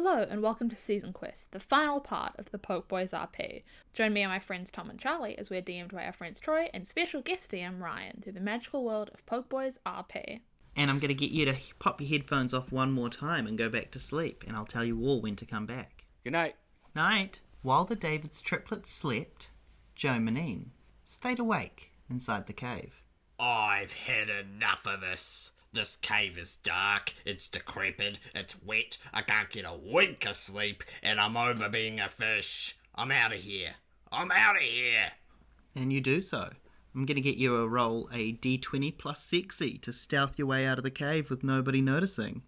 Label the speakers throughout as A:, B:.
A: Hello and welcome to Season Quest, the final part of the PokeBoiz RP. Join me and my friends Tom and Charlie as we're DM'd by our friends Troy and special guest DM Ryan through the magical world of PokeBoiz RP.
B: And I'm going to get you to pop your headphones off one more time and go back to sleep, and I'll tell you all when to come back.
C: Good night.
B: Night. While the David's triplets slept, Joe Manine stayed awake inside the cave.
D: I've had enough of this. This cave is dark, it's decrepit, it's wet, I can't get a wink of sleep, and I'm over being a fish. I'm out of here. I'm out of here.
B: And you do so. I'm going to get you to roll a d20 plus sexy to stealth your way out of the cave with nobody noticing.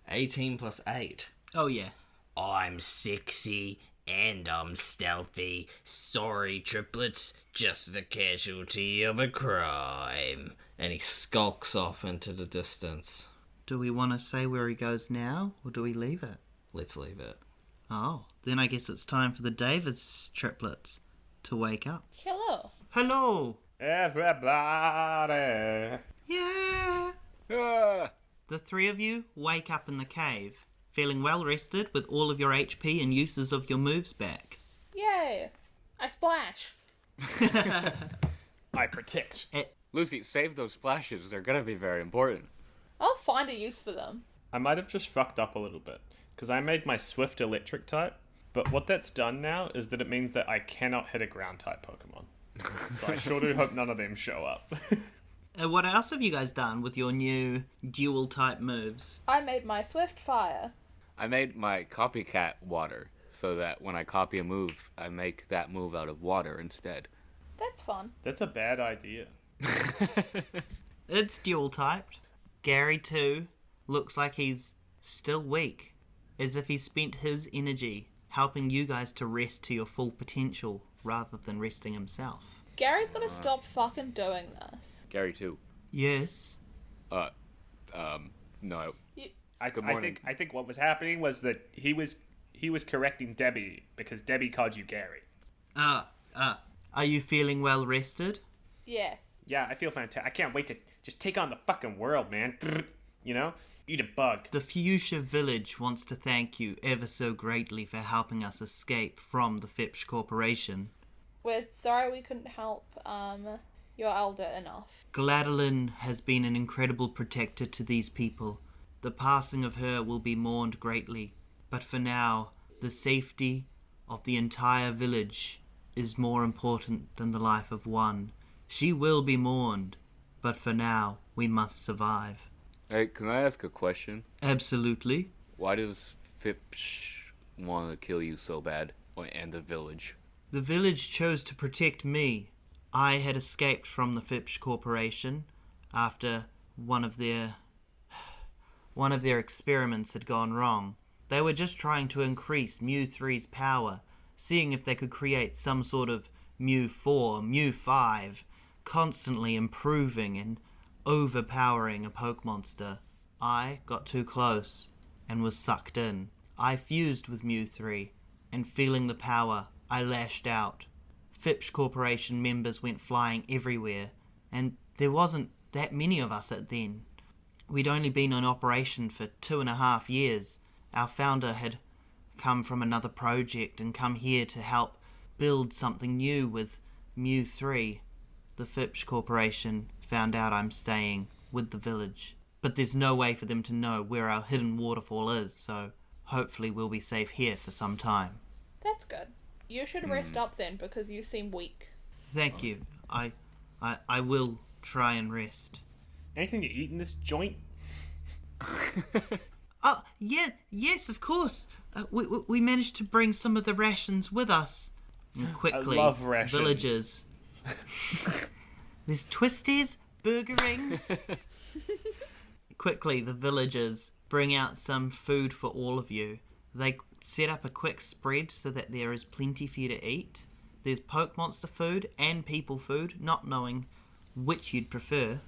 D: 18 plus 8.
B: Oh, yeah.
D: I'm sexy and I'm stealthy. Sorry, triplets, just the casualty of a crime.
C: And he skulks off into the distance.
B: Do we want to say where he goes now, or do we leave it?
C: Let's leave it.
B: Oh, then I guess it's time for the David's triplets to wake up.
A: Hello.
B: Hello!
E: Everybody!
B: Yeah!
C: Ah!
B: The three of you wake up in the cave, feeling well rested with all of your HP and uses of your moves back.
A: Yay! I splash.
E: I protect.
C: Lucy, save those splashes. They're gonna be very important.
A: I'll find a use for them.
E: I might have just fucked up a little bit, because I made my Swift electric type, but what that's done now is that it means that I cannot hit a ground type Pokemon. So I sure do hope none of them show up.
B: What else have you guys done with your new dual type moves?
A: I made my Swift Fire.
C: I made my copycat water, so that when I copy a move, I make that move out of water instead.
A: That's fun.
E: That's a bad idea.
B: It's dual typed. Gary too looks like he's still weak, as if he spent his energy helping you guys to rest to your full potential rather than resting himself.
A: Gary's gotta stop fucking doing this.
C: Gary too.
B: Yes.
C: No. Good morning.
E: I think what was happening was that he was correcting Debbie because Debbie called you Gary.
B: Are you feeling well rested?
A: Yes.
E: Yeah, I feel fantastic. I can't wait to just take on the fucking world, man. You know? Eat a bug.
B: The Fuchsia village wants to thank you ever so greatly for helping us escape from the Fipsh Corporation.
A: We're sorry we couldn't help your elder enough.
B: Gladeline has been an incredible protector to these people. The passing of her will be mourned greatly, but for now, the safety of the entire village is more important than the life of one. She will be mourned, but for now, we must survive.
C: Hey, can I ask a question?
B: Absolutely.
C: Why does Fipsh want to kill you so bad? And the village?
B: The village chose to protect me. I had escaped from the Fipsh Corporation after one of their experiments had gone wrong. They were just trying to increase Mew 3's power, seeing if they could create some sort of Mew 4, Mew 5, constantly improving and overpowering a Pokemonster. I got too close and was sucked in. I fused with Mew 3, and feeling the power, I lashed out. Fipsh Corporation members went flying everywhere, and there wasn't that many of us at then. We'd only been in operation for 2.5 years. Our founder had come from another project and come here to help build something new with Mew 3. The Fipsh Corporation found out I'm staying with the village, but there's no way for them to know where our hidden waterfall is, so hopefully we'll be safe here for some time.
A: That's good. You should rest up then, because you seem weak.
B: Thank you. I will try and rest.
E: Anything to eat in this joint?
B: Yes, of course. We managed to bring some of the rations with us. And quickly,
E: I love rations.
B: Villagers. There's twisties, burger rings. Quickly, the villagers bring out some food for all of you. They set up a quick spread so that there is plenty for you to eat. There's Pokemonster food and people food, not knowing which you'd prefer.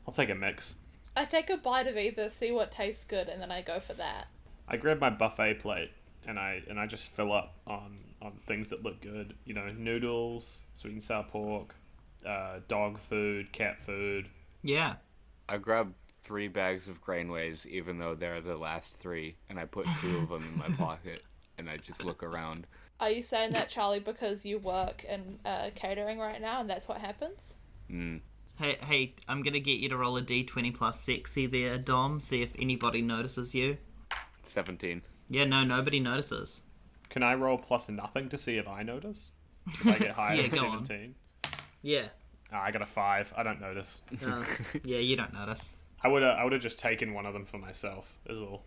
E: I'll take a mix.
A: I take a bite of either, see what tastes good, and then I go for that.
E: I grab my buffet plate and I just fill up on things that look good. You know, noodles, sweet and sour pork, dog food, cat food.
B: Yeah.
C: I grab 3 bags of grain waves, even though they're the last 3, and I put 2 of them in my pocket, and I just look around.
A: Are you saying that, Charlie, because you work in catering right now and that's what happens?
B: Hey, I'm gonna get you to roll a d20 plus sexy there, Dom, see if anybody notices you.
C: 17.
B: Yeah, no, nobody notices.
E: Can I roll plus nothing to see if I notice? If I get higher
B: Yeah,
E: than
B: go on.
E: 17?
B: Yeah.
E: Oh, I got a 5. I don't notice.
B: Yeah, you don't notice.
E: I would have just taken one of them for myself, is all.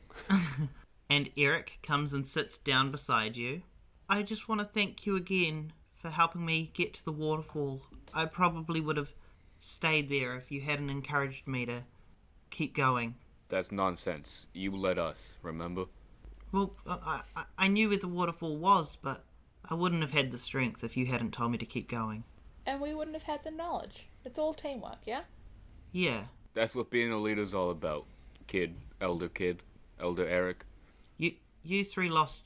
B: And Eric comes and sits down beside you. I just want to thank you again for helping me get to the waterfall. I probably would have stayed there if you hadn't encouraged me to keep going.
C: That's nonsense. You let us, remember?
B: Well, I knew where the waterfall was, but I wouldn't have had the strength if you hadn't told me to keep going.
A: And we wouldn't have had the knowledge. It's all teamwork, yeah?
B: Yeah.
C: That's what being a leader's all about. Elder Eric.
B: You 3 lost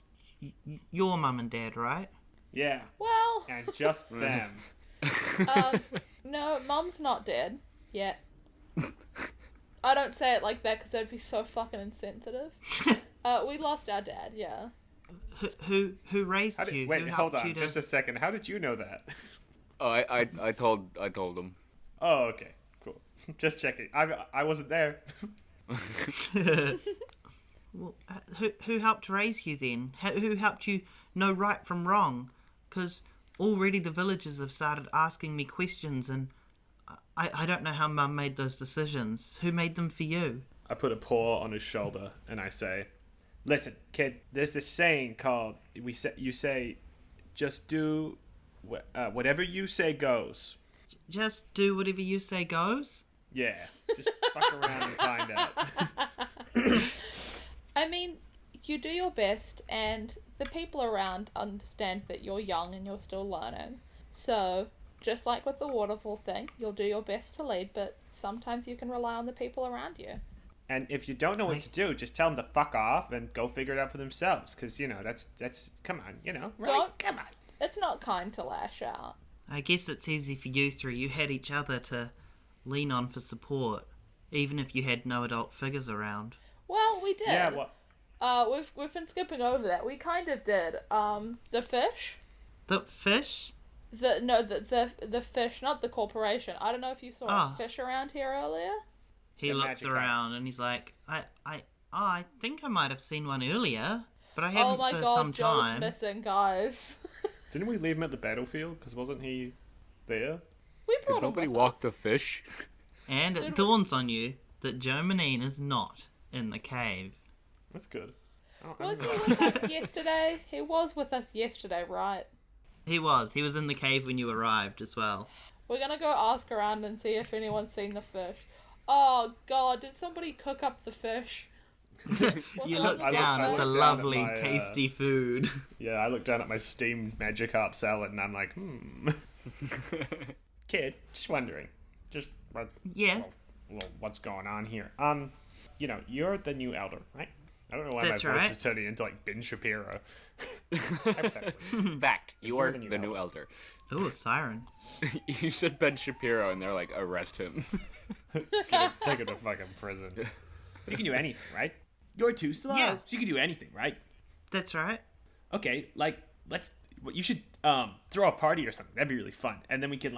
B: your mum and dad, right?
E: Yeah.
A: Well,
E: And just them.
A: no, Mum's not dead yet. I don't say it like that because that'd be so fucking insensitive. We lost our dad, yeah.
B: Who raised you?
E: Wait,
B: Who
E: hold
B: helped
E: on,
B: you to...
E: just a second. How did you know that?
C: Oh, I told him.
E: Oh, okay, cool. Just checking. I wasn't there.
B: Well, who helped raise you then? Who helped you know right from wrong? Because already the villagers have started asking me questions, and I don't know how Mum made those decisions. Who made them for you?
E: I put a paw on his shoulder and I say, "Listen, kid. There's this saying called you say, just do whatever you say goes."
B: Just do whatever you say goes?
E: Yeah, just fuck around and find out.
A: I mean, you do your best, and the people around understand that you're young and you're still learning. So, just like with the waterfall thing, you'll do your best to lead, but sometimes you can rely on the people around you.
E: And if you don't know what to do, just tell them to fuck off and go figure it out for themselves. Because, that's come on, right? Come on.
A: It's not kind to lash out.
B: I guess it's easy for you 3. You had each other to lean on for support, even if you had no adult figures around.
A: Well, we did.
E: Yeah, well,
A: We've been skipping over that. We kind of did. The fish.
B: The fish?
A: The fish, not the corporation. I don't know if you saw a fish around here earlier.
B: He
E: The
B: looks
E: magic
B: around and he's like, I think I might have seen one earlier, but I haven't
A: Oh my
B: for
A: god,
B: some
A: Joel's
B: time.
A: missing, guys.
E: didn't we leave him at the battlefield? Because wasn't he there?
A: We
C: Did
A: brought him
C: nobody
A: with
C: walk
A: us.
C: the fish?
B: And it dawns on you that Joe Manine is not in the cave.
E: That's good.
A: Was he with us yesterday? He was with us yesterday, right?
B: He was in the cave when you arrived as well.
A: We're gonna go ask around and see if anyone's seen the fish. Oh god, did somebody cook up the fish?
B: You
A: on
B: look
A: the
B: down
A: buffet?
B: at the
E: looked down at
B: lovely,
E: my,
B: tasty food.
E: Yeah, I look down at my steamed Magikarp salad and I'm like, Kid, just wondering.
B: Yeah.
E: Well, what's going on here? You're the new elder, right? I don't know why
B: That's
E: my voice
B: right.
E: is turning into like Ben Shapiro.
C: Fact, you are
E: the
C: the
E: new
C: new elder.
B: Ooh, a siren.
C: You said Ben Shapiro, and they're like, arrest him.
E: Take him to fucking prison. So you can do anything, right? You're too slow.
B: Yeah.
E: So you can do anything, right?
B: That's right.
E: Okay, you should throw a party or something. That'd be really fun. And then we can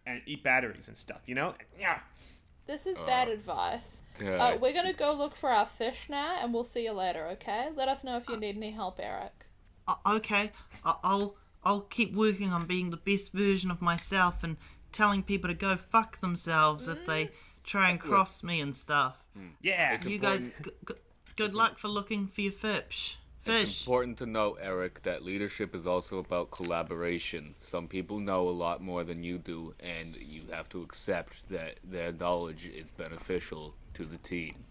E: and eat batteries and stuff, Yeah.
A: This is bad advice.
C: God.
A: We're gonna go look for our fish now, and we'll see you later, okay? Let us know if you need any help, Eric.
B: Okay, I'll keep working on being the best version of myself and telling people to go fuck themselves if they try and cross me and stuff.
E: Yeah.
C: It's
B: You
C: important.
B: guys, good luck for looking for your fish.
C: It's important to note, Eric, that leadership is also about collaboration. Some people know a lot more than you do, and you have to accept that their knowledge is beneficial to the team.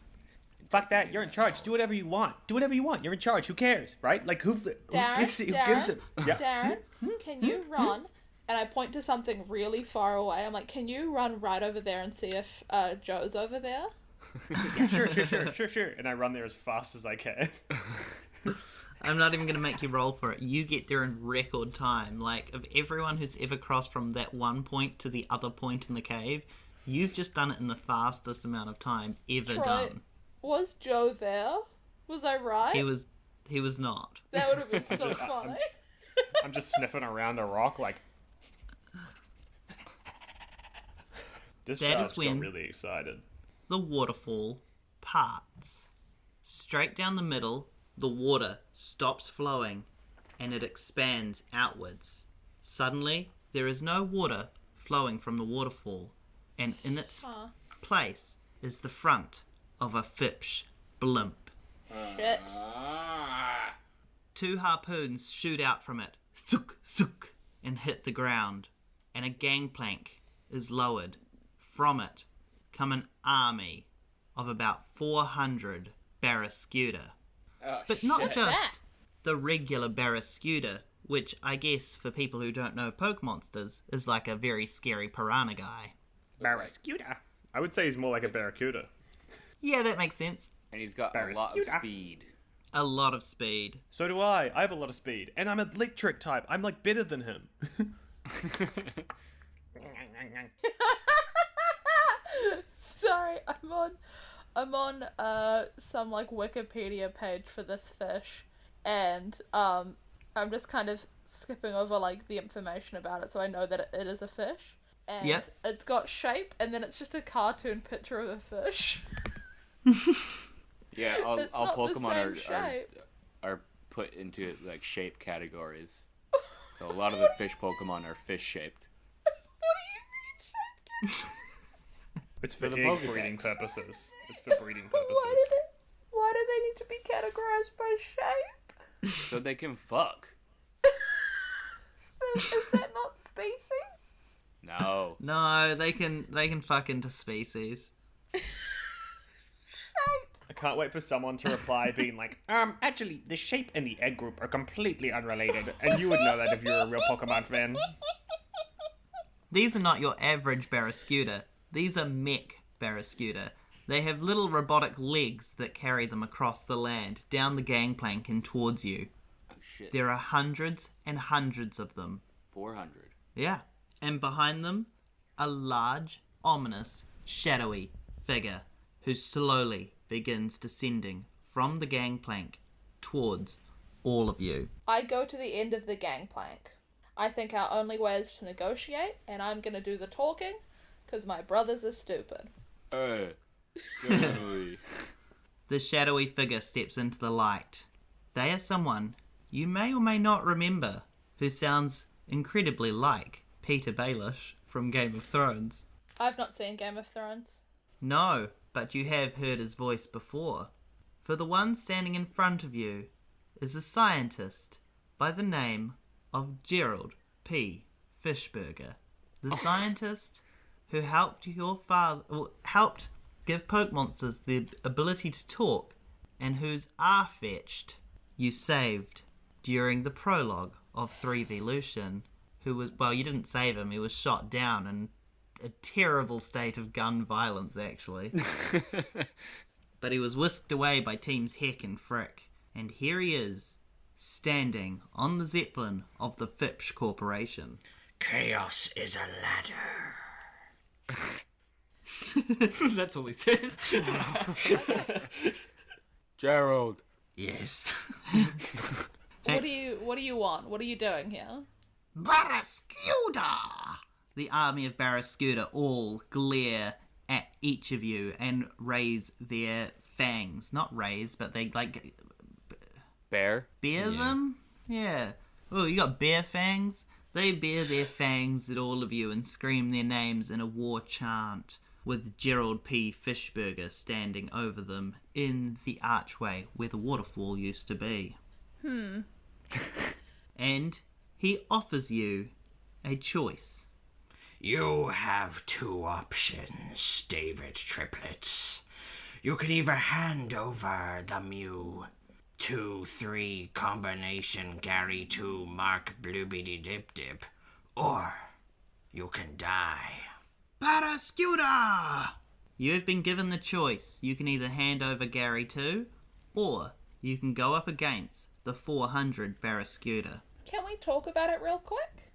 E: Fuck that. You're in charge. Do whatever you want. You're in charge. Who cares, right?
A: Darren, Darren, can you run? And I point to something really far away. I'm like, can you run right over there and see if Joe's over there?
E: Yeah, sure. And I run there as fast as I can.
B: I'm not even going to make you roll for it. You get there in record time. Like, of everyone who's ever crossed from that one point to the other point in the cave, You've just done it in the fastest amount of time ever
A: Troy,
B: done.
A: was Joe there? Was I right?
B: He was not.
A: That would have been so funny.
E: I'm just sniffing around a rock like... Discharge
B: when-
E: got really excited.
B: The waterfall parts. Straight down the middle, the water stops flowing and it expands outwards. Suddenly, there is no water flowing from the waterfall, and in its place is the front of a Fuchsia blimp.
A: Shit.
B: 2 harpoons shoot out from it, thuk, thuk, and hit the ground, and a gangplank is lowered. From it come an army of about 400 barracuda.
C: Oh,
B: But not
C: shit.
B: just
A: that?
B: the regular barracuda, which I guess for people who don't know Pokemonsters is like a very scary piranha guy.
E: Barracuda. I would say he's more like a barracuda.
B: Yeah, that makes sense.
C: And he's got a lot of
E: Barracuda.
C: speed.
B: A lot of speed.
E: So do I. I have a lot of speed. And I'm electric type. I'm like better than him.
A: Sorry, I'm on some like Wikipedia page for this fish, and I'm just kind of skipping over like the information about it, so I know that it is a fish, and
B: Yep.
A: it's got shape, and then it's just a cartoon picture of a fish.
C: Yeah, all
A: It's not the
C: Pokemon
A: same shape.
C: are put into like shape categories. So a lot of the fish Pokemon are fish shaped.
A: What do you mean shape?
E: It's for
C: the
E: egg
C: Pokedex.
E: breeding purposes. It's for breeding purposes.
A: Why do they need to be categorized by shape?
C: So they can fuck.
A: Is that not species?
C: No.
B: No, they can fuck into species.
E: I can't wait for someone to reply being like, actually, the shape and the egg group are completely unrelated, and you would know that if you're a real Pokemon fan.
B: These are not your average barracuda. These are mech barracuda. They have little robotic legs that carry them across the land, down the gangplank and towards you.
C: Oh shit.
B: There are hundreds and hundreds of them.
C: 400.
B: Yeah. And behind them, a large, ominous, shadowy figure who slowly begins descending from the gangplank towards all of you.
A: I go to the end of the gangplank. I think our only way is to negotiate, and I'm gonna do the talking, because my brothers are stupid.
C: Definitely.
B: The shadowy figure steps into the light. They are someone you may or may not remember, who sounds incredibly like Peter Baelish from Game of Thrones.
A: I've not seen Game of Thrones.
B: No, but you have heard his voice before. For the one standing in front of you is a scientist by the name of Gerald P. Fishburger. The scientist who helped your father, helped give Pokemonsters the ability to talk, and whose Arfetched you saved during the prologue of 3Volution. Who was, well, you didn't save him, he was shot down in a terrible state of gun violence, actually. But he was whisked away by Teams Heck and Frick. And here he is, standing on the Zeppelin of the Fipsh Corporation.
D: Chaos is a ladder.
F: That's all he says.
C: Gerald.
D: Yes.
A: What do you want? What are you doing here?
B: Barracuda! The army of Barracuda all glare at each of you and raise their fangs. Not raise, but they like
C: Bear.
B: bare them? Yeah. Oh, you got bear fangs? They bare their fangs at all of you and scream their names in a war chant, with Gerald P. Fishburger standing over them in the archway where the waterfall used to be. And he offers you a choice.
D: You have two options, David Triplets. You can either hand over the Mew 2-3 combination Gary 2 Mark Bloobity Dip Dip, or you can die.
B: Barracuda! You have been given the choice. You can either hand over Gary 2, or you can go up against the 400 Barracuda.
A: Can we talk about it real quick?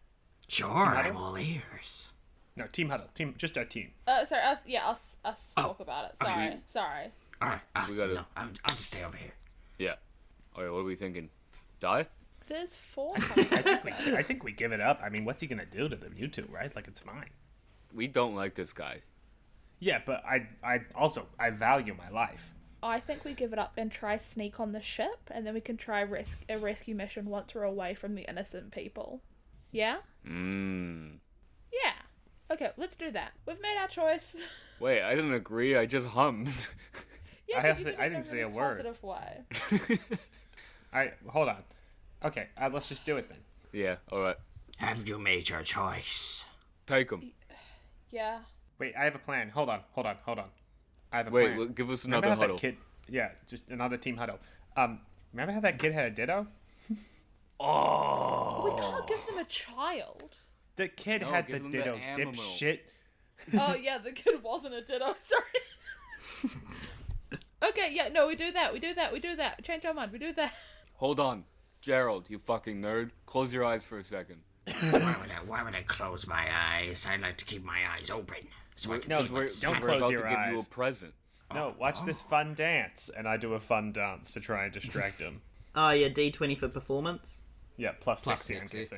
D: Sure, I'm all ears.
E: No, team huddle. Just our team.
A: Sorry, us talk about it. Sorry.
D: Alright,
C: We gotta-
D: I'll just stay over here.
C: Yeah. Alright, what are we thinking? Die?
A: There's 4 coming.
E: I think we give it up. I mean, what's he gonna do to them? You two, right? Like, it's fine.
C: We don't like this guy.
E: Yeah, but I value my life.
A: I think we give it up and try sneak on the ship, and then we can try a rescue mission once we're away from the innocent people. Yeah? Yeah. Okay, let's do that. We've made our choice.
C: Wait, I didn't agree. I just hummed.
A: Yeah,
E: I have
A: but
E: to
A: you
E: say- I
A: did it
E: didn't
A: in
E: say a
A: really
E: word.
A: positive way.
E: Hold on. Okay, let's just do it then.
C: Yeah, alright.
D: Have you made your choice?
C: Take him.
A: Yeah.
E: Wait, I have a plan. Hold on. I have a
C: Wait,
E: plan.
C: look, give us
E: Remember
C: another
E: how
C: huddle.
E: that kid? Yeah, just another team huddle. Remember how that kid had a ditto?
C: Oh!
A: We can't give them a child.
E: The kid
C: No,
E: had
C: give
E: the
C: them the
E: ditto,
C: animal.
E: dipshit.
A: Oh, yeah, the kid wasn't a ditto. Sorry. Okay, yeah, no, we do that. Change our mind. We do that.
C: Hold on. Gerald, you fucking nerd. Close your eyes for a second.
D: Why would I close my eyes? I like to keep my eyes open so I can
E: No,
D: see what's
E: don't
C: We're
E: close
C: about
E: your
C: to give you a
E: eyes.
C: present.
E: No, watch this fun dance, and I do a fun dance to try and distract him.
B: Oh, yeah, D20 for performance.
E: Yeah, plus
F: Plus
E: 60, I'm
F: 60.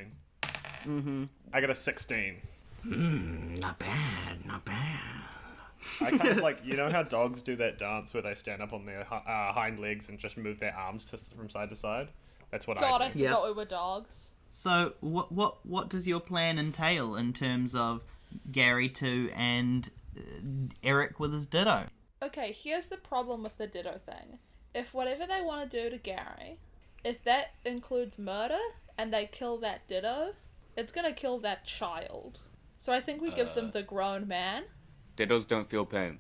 E: guessing. I got a 16.
D: Not bad.
E: I kind of like, you know how dogs do that dance where they stand up on their hind legs and just move their arms from side to side? That's what
A: God, I
E: I do.
A: forgot we were dogs.
B: So, what does your plan entail in terms of Gary 2 and Eric with his ditto?
A: Okay, here's the problem with the ditto thing. If whatever they want to do to Gary, if that includes murder and they kill that ditto, it's gonna kill that child. So I think we give them the grown man.
C: Dittos don't feel pain.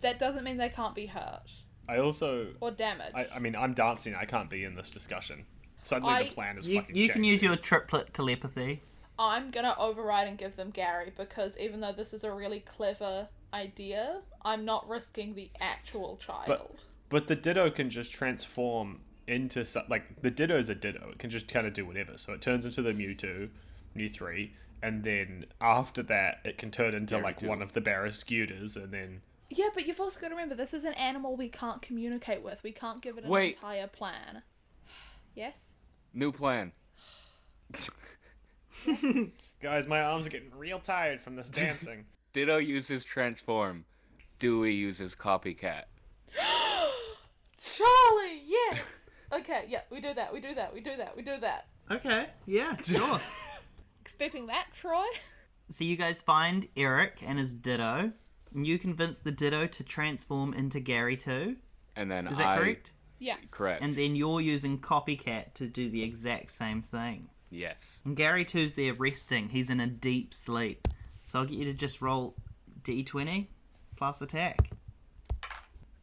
A: That doesn't mean they can't be hurt
E: I also...
A: or damaged.
E: I mean, I'm dancing. I can't be in this discussion. Suddenly the plan is
B: You
E: fucking
B: can
E: changing.
B: use your triplet telepathy.
A: I'm gonna override and give them Gary because even though this is a really clever idea, I'm not risking the actual child.
E: But the ditto can just transform into... Like, the ditto's a ditto. It can just kind of do whatever. So it turns into the Mewtwo, Mew 3, and then after that, it can turn into,
C: Gary
E: like,
C: 2.
E: one of the Barrascudas, and then...
A: Yeah, but you've also got to remember, this is an animal we can't communicate with. We can't give it an
C: Wait.
A: entire plan. Yes?
C: New plan.
E: Guys, my arms are getting real tired from this dancing.
C: Ditto uses transform. Dewey uses copycat.
A: Charlie, yes! Okay, yeah, we do that.
B: Okay, yeah, sure.
A: Expecting that, Troy?
B: So you guys find Eric and his ditto, and you convince the ditto to transform into Gary 2.
C: And then
B: Is that correct?
A: Yeah.
C: Correct.
B: And then you're using Copycat to do the exact same thing.
C: Yes.
B: And Gary 2's there resting. He's in a deep sleep. So I'll get you to just roll D20 plus attack.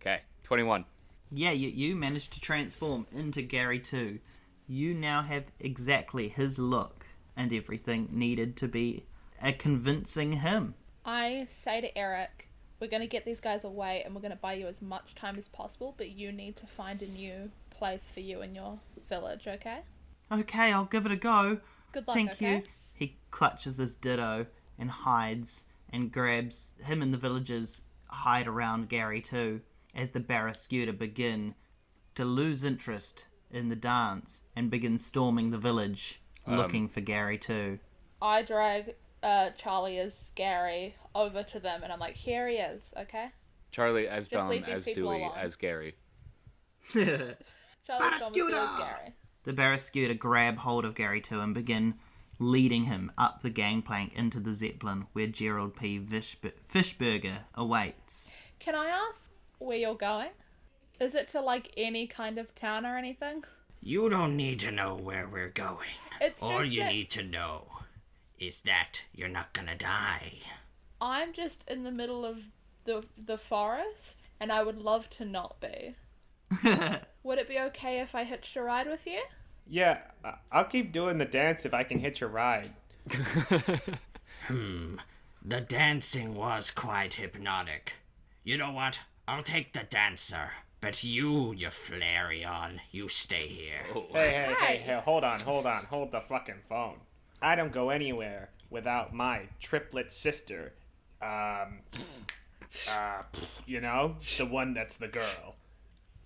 C: Okay. 21.
B: Yeah, you managed to transform into Gary 2. You now have exactly his look and everything needed to be convincing him.
A: I say to Eric, we're going to get these guys away and we're going to buy you as much time as possible, but you need to find a new place for you in your village, okay?
B: Okay, I'll give it a go.
A: Good luck,
B: Thank
A: okay?
B: you. He clutches his ditto and hides and grabs him and the villagers hide around Gary 2 as the Barrascuda begin to lose interest in the dance and begin storming the village looking for Gary 2.
A: I drag Charlie as Gary over to them and I'm like, here he is, okay?
C: Charlie as
A: Just
C: Dom,
A: leave these
C: as
A: people
C: Dewey,
A: alone.
C: as Gary.
A: Charlie Thomas as Gary.
B: The Barrascuda grab hold of Gary 2 and begin leading him up the gangplank into the Zeppelin where Gerald P. Fishburger awaits.
A: Can I ask where you're going? Is it to like any kind of town or anything?
D: You don't need to know where we're going.
A: It's
D: All
A: just
D: you
A: that
D: need to know is that you're not gonna die.
A: I'm just in the middle of the forest and I would love to not be. Would it be okay if I hitched a ride with you?
E: Yeah, I'll keep doing the dance if I can hitch a ride.
D: The dancing was quite hypnotic. You know what? I'll take the dancer. But you Flareon, you stay here.
E: Hey, hold on, hold the fucking phone. I don't go anywhere. without my triplet sister. You know, the one that's the girl.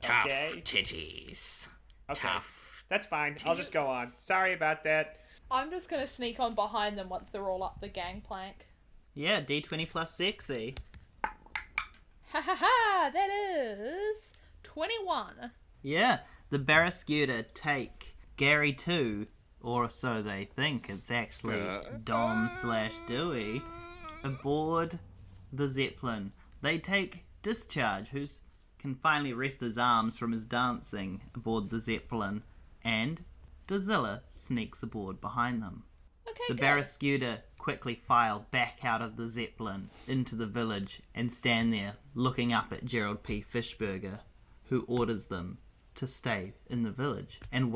D: Tough
E: Okay?
D: titties.
E: Okay.
D: Tough.
E: That's fine. I'll just go on. Sorry about that.
A: I'm just gonna sneak on behind them once they're all up the gangplank.
B: Yeah, D20 plus sexy.
A: Ha ha ha! That is 21.
B: Yeah, the Barrascuda take Gary 2, or so they think, it's actually Dom/Dewey, aboard the Zeppelin. They take Discharge, who can finally rest his arms from his dancing, aboard the Zeppelin, and Dozilla sneaks aboard behind them.
A: Okay,
B: The
A: good.
B: Barrascuda quickly file back out of the Zeppelin into the village and stand there looking up at Gerald P. Fishburger, who orders them to stay in the village and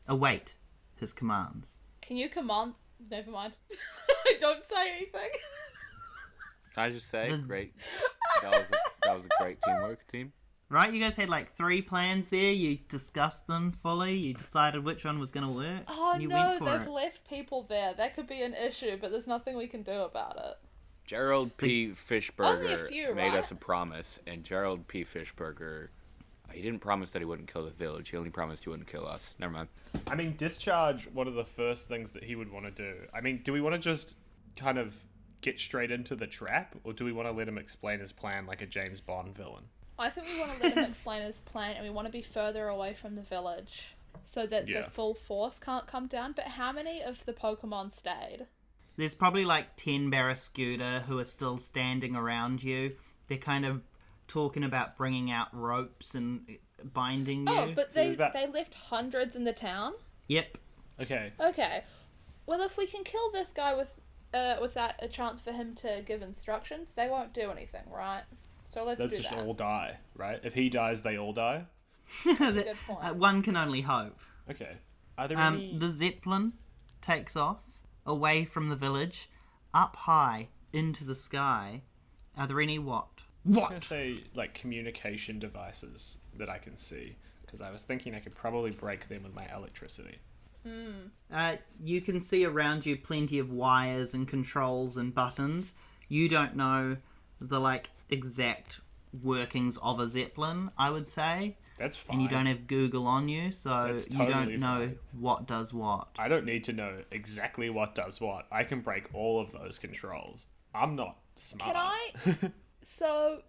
B: await his commands.
A: Can you command? Never mind. I don't say anything.
C: Can I just say,
B: This-
C: great. That was a great teamwork, team.
B: Right, you guys had like 3 plans there, you discussed them fully, you decided which one was going to work,
A: Oh
B: and you
A: no,
B: went for
A: they've
B: it.
A: left people there. That could be an issue, but there's nothing we can do about it.
C: Gerald P.
A: Only a
C: Fishburger
A: few,
C: made
A: right?
C: us a promise, and Gerald P. Fishburger, he didn't promise that he wouldn't kill the village. He only promised he wouldn't kill us. Never mind.
E: I mean, Discharge, one of the first things that he would want to do. I mean, do we want to just kind of get straight into the trap, or do we want to let him explain his plan like a James Bond villain?
A: I think we want to let him explain his plan, and we want to be further away from the village so that the full force can't come down. But how many of the Pokemon stayed?
B: There's probably like 10 Barrascuda who are still standing around you. They're kind of talking about bringing out ropes and binding you.
A: Oh, but
E: there's
A: they
E: about-
A: they left hundreds in the town.
B: Yep.
E: Okay.
A: Okay, well if we can kill this guy without a chance for him to give instructions, they won't do anything, right? So let's
E: They'll
A: do
E: just
A: that.
E: all die, right? If he dies, they all die?
A: Good point.
B: One can only hope.
E: Okay. Are there any...
B: The Zeppelin takes off away from the village, up high into the sky. Are there any what?
E: I'm going to say, like, communication devices that I can see. Because I was thinking I could probably break them with my electricity.
B: You can see around you plenty of wires and controls and buttons. You don't know the, like, exact workings of a Zeppelin, I would say.
E: That's fine.
B: And you don't have Google on you, so
E: That's
B: you
E: totally
B: don't know
E: fine.
B: what does what.
E: I don't need to know exactly what does what. I can break all of those controls. I'm not smart.
A: Can I? So,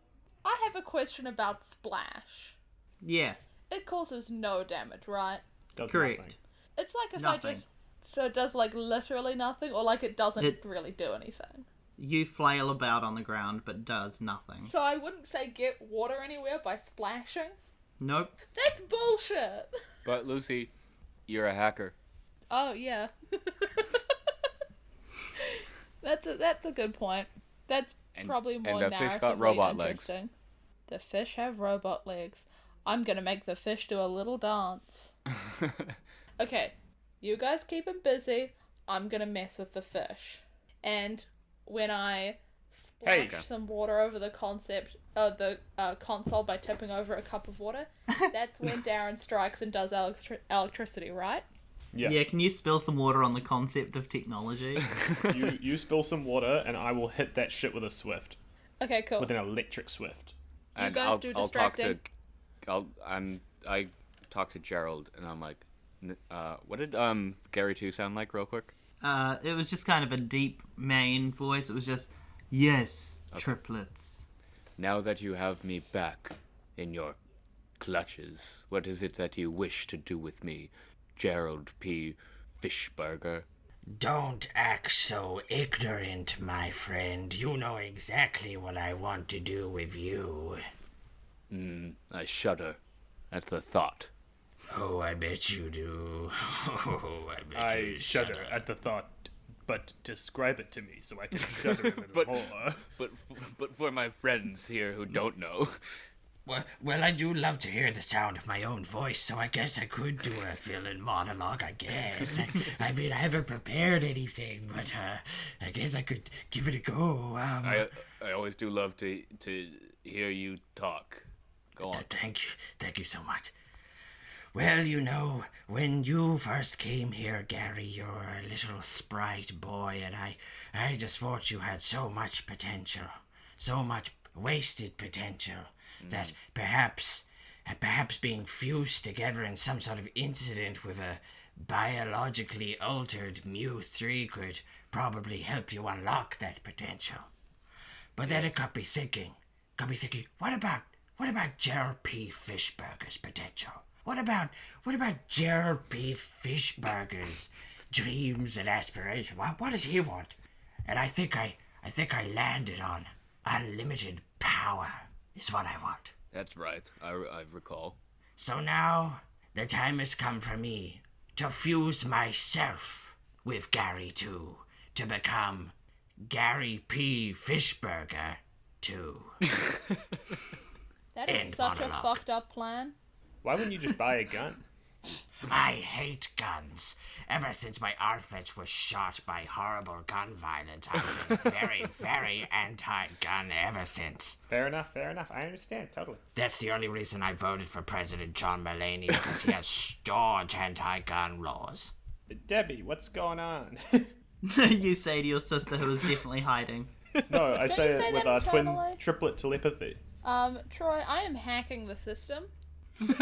A: I have a question about Splash.
B: Yeah,
A: It causes no damage, right?
E: Does
B: correct.
E: nothing.
A: It's like if
B: Nothing.
A: I just... So it does, like, literally nothing? Or, like, it doesn't
B: It-
A: really do anything?
B: You flail about on the ground, but does nothing.
A: So I wouldn't say get water anywhere by splashing?
B: Nope.
A: That's bullshit!
C: But Lucy, you're a hacker.
A: Oh, yeah. That's a good point. That's probably more
C: and the fish got
A: narratively
C: robot legs.
A: interesting. The fish have robot legs. I'm gonna make the fish do a little dance. Okay, you guys keep him busy. I'm gonna mess with the fish. And when I splash some water over the console by tipping over a cup of water, that's when Darren strikes and does electricity, right?
E: Yeah.
B: Can you spill some water on the concept of technology?
E: You spill some water, and I will hit that shit with a Swift.
A: Okay, cool.
E: With an electric Swift.
A: You
C: And
A: guys do distracting.
C: I talk to Gerald, and I'm like, what did Gary 2 sound like, real quick?
B: It was just kind of a deep main voice. It was just, yes, triplets.
C: Now that you have me back in your clutches, what is it that you wish to do with me, Gerald P. Fishburger?
D: Don't act so ignorant, my friend. You know exactly what I want to do with you.
C: I shudder at the thought.
D: Oh, I bet you do. Oh, I bet
E: I
D: you
E: shudder at the thought, but describe it to me so I can shudder a little
C: But-
E: more.
C: But for my friends here who don't know,
D: Well, I do love to hear the sound of my own voice, so I guess I could do a villain monologue, I guess. I mean, I haven't prepared anything, but I guess I could give it a go.
C: I always do love to hear you talk. Go on.
D: Thank you so much. Well, you know, when you first came here, Gary, you were a little sprite boy, and I just thought you had so much potential, so much wasted potential, that perhaps being fused together in some sort of incident with a biologically altered Mu-3 could probably help you unlock that potential. But then it got me thinking, what about Gerald P. Fishburger's potential? What about Gerald P. Fishburger's dreams and aspirations? What does he want? And I think I landed on unlimited power is what I want.
C: That's right. I recall.
D: So now the time has come for me to fuse myself with Gary 2 to become Gary P. Fishburger 2.
A: That is
D: End
A: such
D: monologue.
A: a fucked up plan.
E: Why wouldn't you just buy a gun?
D: I hate guns. Ever since my outfit was shot by horrible gun violence, I've been very, very anti-gun ever since.
E: Fair enough. I understand, totally.
D: That's the only reason I voted for President John Mulaney, because he has staunch anti-gun laws.
E: Debbie, what's going on?
B: You say to your sister, who is definitely hiding.
E: No, I
A: Don't
E: say
A: you say
E: it with
A: that
E: our twin
A: internally?
E: triplet telepathy.
A: Troy, I am hacking the system. That's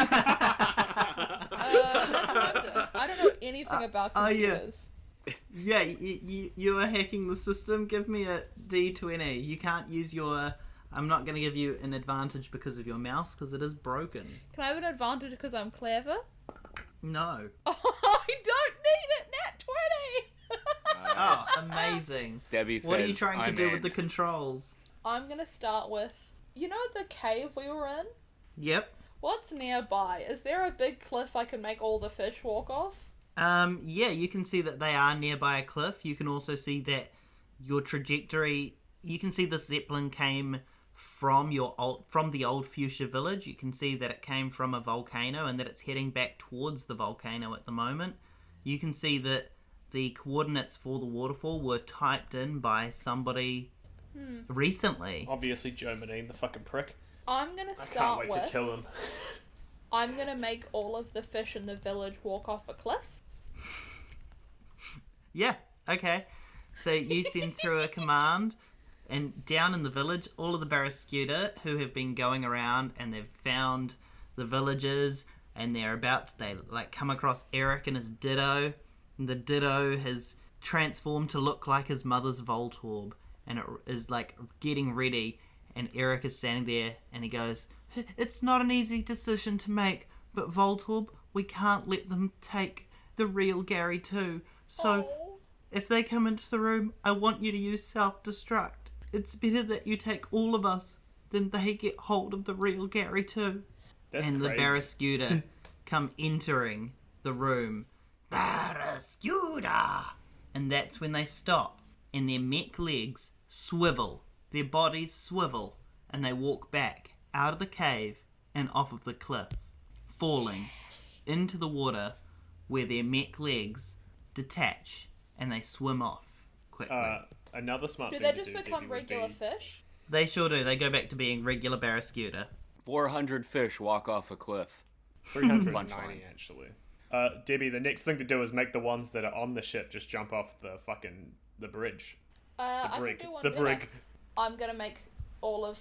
A: what I'm doing. I don't know anything about
B: oh, yeah.
A: computers.
B: Yeah, you are hacking the system. Give me a D20. You can't use your... I'm not going to give you an advantage because of your mouse, because it is broken.
A: Can I have an advantage because I'm clever?
B: No.
A: Oh, I don't need it, Nat 20!
B: Oh, amazing.
C: Debbie
B: What are you
C: says,
B: trying to
C: "I'm
B: do
C: in."
B: with the controls?
A: I'm gonna start with, you know the cave we were in?
B: Yep.
A: What's nearby? Is there a big cliff I can make all the fish walk off?
B: Yeah, you can see that they are nearby a cliff. You can also see that your trajectory... You can see the Zeppelin came from the old Fuchsia village. You can see that it came from a volcano and that it's heading back towards the volcano at the moment. You can see that the coordinates for the waterfall were typed in by somebody recently.
E: Obviously, Joe Manine, the fucking prick.
A: I'm gonna
E: I can't
A: start
E: wait
A: with,
E: to kill him.
A: I'm gonna make all of the fish in the village walk off a cliff.
B: Yeah, okay. So you send through a command, and down in the village, all of the Barraskewda who have been going around and they've found the villagers, and they come across Eric and his Ditto, and the Ditto has transformed to look like his mother's Voltorb, and it is like getting ready, and Eric is standing there, and he goes, "It's not an easy decision to make, but Voltorb, we can't let them take the real Gary too. So, if they come into the room, I want you to use self-destruct. It's better that you take all of us than they get hold of the real Gary too."
E: That's
B: And the
E: crazy.
B: Barraskewda come entering the room. Barraskewda! And that's when they stop, and their mech legs swivel, their bodies swivel, and they walk back out of the cave and off of the cliff, falling into the water where their mech legs detach and they swim off quickly.
E: Another smart
A: Do
E: thing
A: they
E: to
A: just
E: do,
A: become
E: Debbie, would
A: regular
E: be-
A: fish?
B: They sure do. They go back to being regular Barraskewda.
C: 400 fish walk off a cliff.
E: 390
C: Punchline.
E: actually. Debbie, the next thing to do is make the ones that are on the ship just jump off the bridge.
A: I
E: brig.
A: can do one
E: The
A: better.
E: brig.
A: I'm gonna make all of...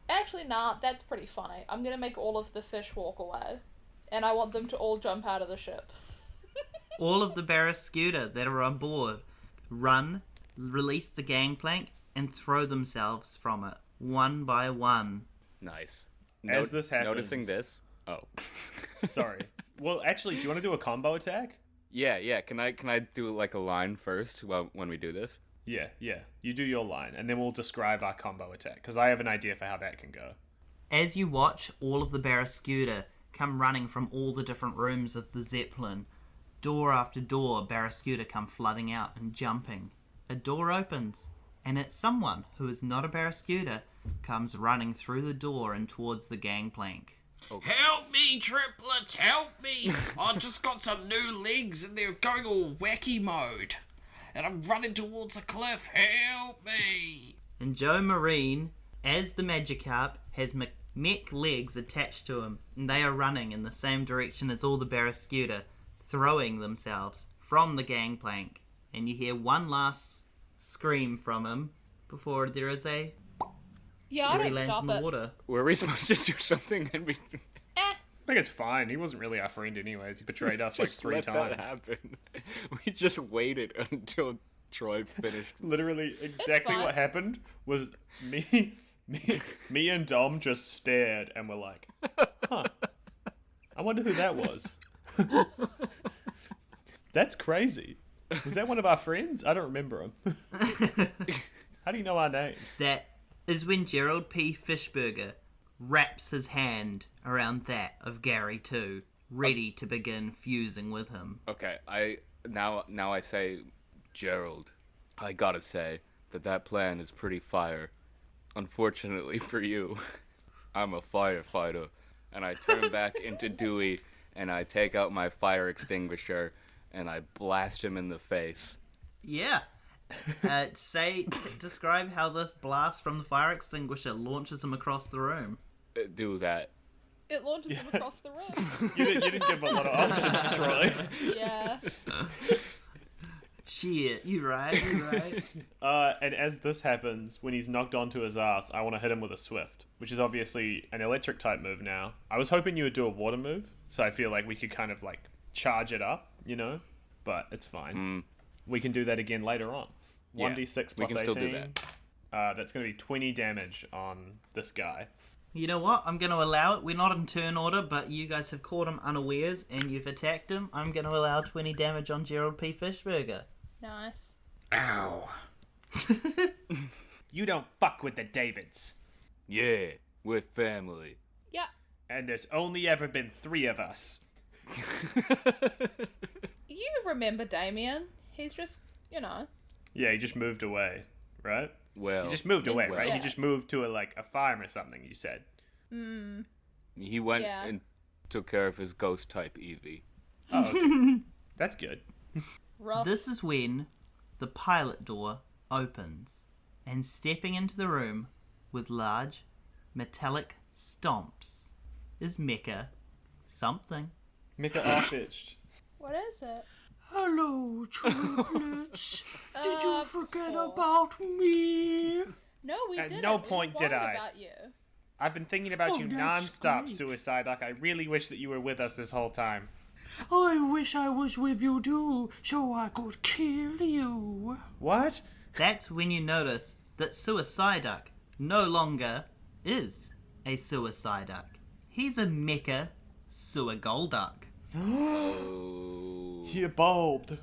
A: Actually, nah, that's pretty funny. I'm gonna make all of the fish walk away. And I want them to all jump out of the ship.
B: All of the Barraskewda that are on board run, release the gangplank, and throw themselves from it, one by one.
C: Nice.
E: As this happens-
C: Noticing this? Oh.
E: Sorry. Well, actually, do you want to do a combo attack?
C: Yeah. Can I do like a line first when we do this?
E: Yeah. You do your line, and then we'll describe our combo attack, because I have an idea for how that can go.
B: As you watch all of the Barraskewda come running from all the different rooms of the Zeppelin, door after door, Barraskewda come flooding out and jumping. A door opens, and it's someone who is not a Barraskewda comes running through the door and towards the gangplank.
D: Help me, Triplets, help me! I just got some new legs and they're going all wacky mode. And I'm running towards a cliff, help me!
B: And Joe Marine, as the Magikarp, has mech legs attached to him, and they are running in the same direction as all the Barrascuda, throwing themselves from the gangplank. And you hear one last scream from him before there is a...
A: Yeah, I
B: as he
A: don't
B: lands
A: stop
B: in the
A: it.
B: water.
C: Were we supposed to do something and we
E: I think it's fine. He wasn't really our friend anyways. He betrayed us like
C: just
E: 3
C: let
E: times.
C: that happen? We just waited until Troy finished.
E: Literally, exactly
A: fine.
E: what happened was me and Dom just stared and were like, huh, I wonder who that was. That's crazy. Was that one of our friends? I don't remember him. How do you know our name?
B: That is when Gerald P. Fishburger wraps his hand around that of Gary too, ready to begin fusing with him.
C: Okay, now I say, Gerald, I gotta say that plan is pretty fire. Unfortunately for you, I'm a firefighter, and I turn back into Dewey, and I take out my fire extinguisher, and I blast him in the face.
B: Yeah. Describe how this blast from the fire extinguisher launches him across the room.
C: Do that.
A: It launches him across the room.
E: You didn't give a lot of options, Troy.
A: Yeah.
B: Shit, you right.
E: And as this happens, when he's knocked onto his ass, I want to hit him with a swift, which is obviously an electric type move now. I was hoping you would do a water move, so I feel like we could kind of like charge it up, you know? But it's fine. We can do that again later on.
C: Yeah,
E: 1d6
C: we
E: plus
C: can
E: 18.
C: still do that.
E: That's going to be 20 damage on this guy.
B: You know what? I'm going to allow it. We're not in turn order, but you guys have caught him unawares and you've attacked him. I'm going to allow 20 damage on Gerald P. Fishburger.
A: Nice.
D: Ow.
E: You don't fuck with the Davids.
C: Yeah, we're family.
A: Yeah.
E: And there's only ever been 3 of us.
A: You remember Damien. He's just, you know.
E: Yeah, he just moved away, right?
C: Well,
E: He just moved away, right?
A: yeah.
E: He just moved to a farm or something, you said.
C: he went
A: Yeah.
C: and took care of his ghost type Eevee.
E: Oh, okay. That's good.
A: Rough.
B: This is when the pilot door opens, and stepping into the room with large metallic stomps is Mecha something.
E: Mika off-itched.
A: What is it?
G: Hello, Triplets. Did you
A: Of
G: forget
A: course.
G: about me?
A: No, we
E: At
A: didn't.
E: no
A: We
E: point did
A: worried
E: I.
A: About you.
E: I've been thinking about
G: Oh,
E: you
G: that's
E: non-stop,
G: great.
E: Suicide. Like, I really wish that you were with us this whole time.
G: I wish I was with you too, so I could kill you.
E: What?
B: That's when you notice that Suiciduck no longer is a Suiciduck. He's a Mecha Suigolduck.
C: Oh.
E: He bulbed.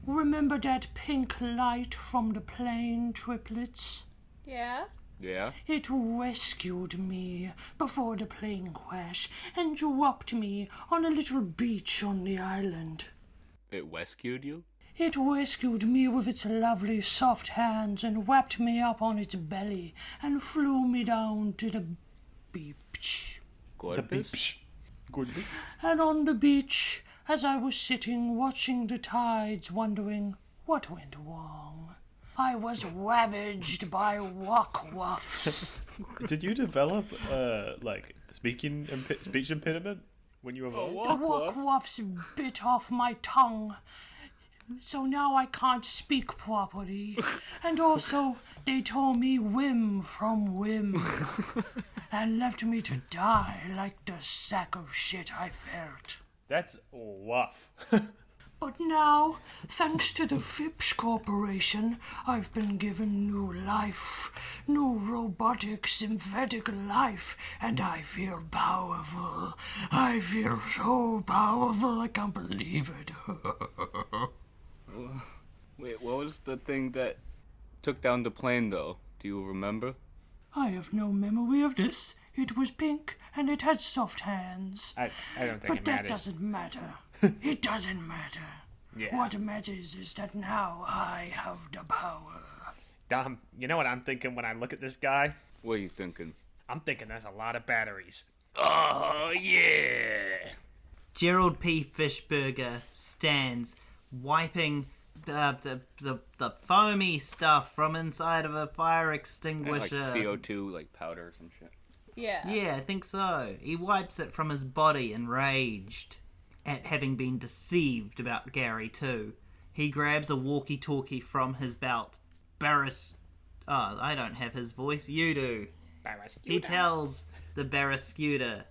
G: Remember that pink light from the plane, Triplets?
A: Yeah.
C: Yeah?
G: It rescued me before the plane crash and dropped me on a little beach on the island.
C: It rescued you?
G: It rescued me with its lovely soft hands and wrapped me up on its belly and flew me down to the beach.
E: The
C: Gorbis?
E: beach. Goodness.
G: And on the beach, as I was sitting watching the tides, wondering what went wrong, I was ravaged by walk-wuffs.
E: Did you develop, speech impediment when you evolved?
G: The walk-wuffs bit off my tongue, so now I can't speak properly. And also, they tore me whim from whim and left me to die like the sack of shit I felt.
E: That's woof.
G: But now, thanks to the Phipps Corporation, I've been given new life, new robotic synthetic life, and I feel powerful. I feel so powerful, I can't believe it.
C: Wait, what was the thing that took down the plane, though? Do you remember?
G: I have no memory of this. It was pink, and it had soft hands.
E: I don't think
G: But
E: it
G: that
E: matters.
G: doesn't matter. It doesn't matter.
E: Yeah.
G: What matters is that now I have the power.
E: Dom, you know what I'm thinking when I look at this guy?
C: What are you thinking?
E: I'm thinking that's a lot of batteries.
C: Oh, yeah!
B: Gerald P. Fishburger stands wiping the foamy stuff from inside of a fire
C: And, like
B: extinguisher.
C: CO2, like powder or some shit.
A: Yeah.
B: Yeah, I think so. He wipes it from his body, enraged at having been deceived about Gary too. He grabs a walkie-talkie from his belt. Oh, I don't have his voice. You do. He tells the Barrascuda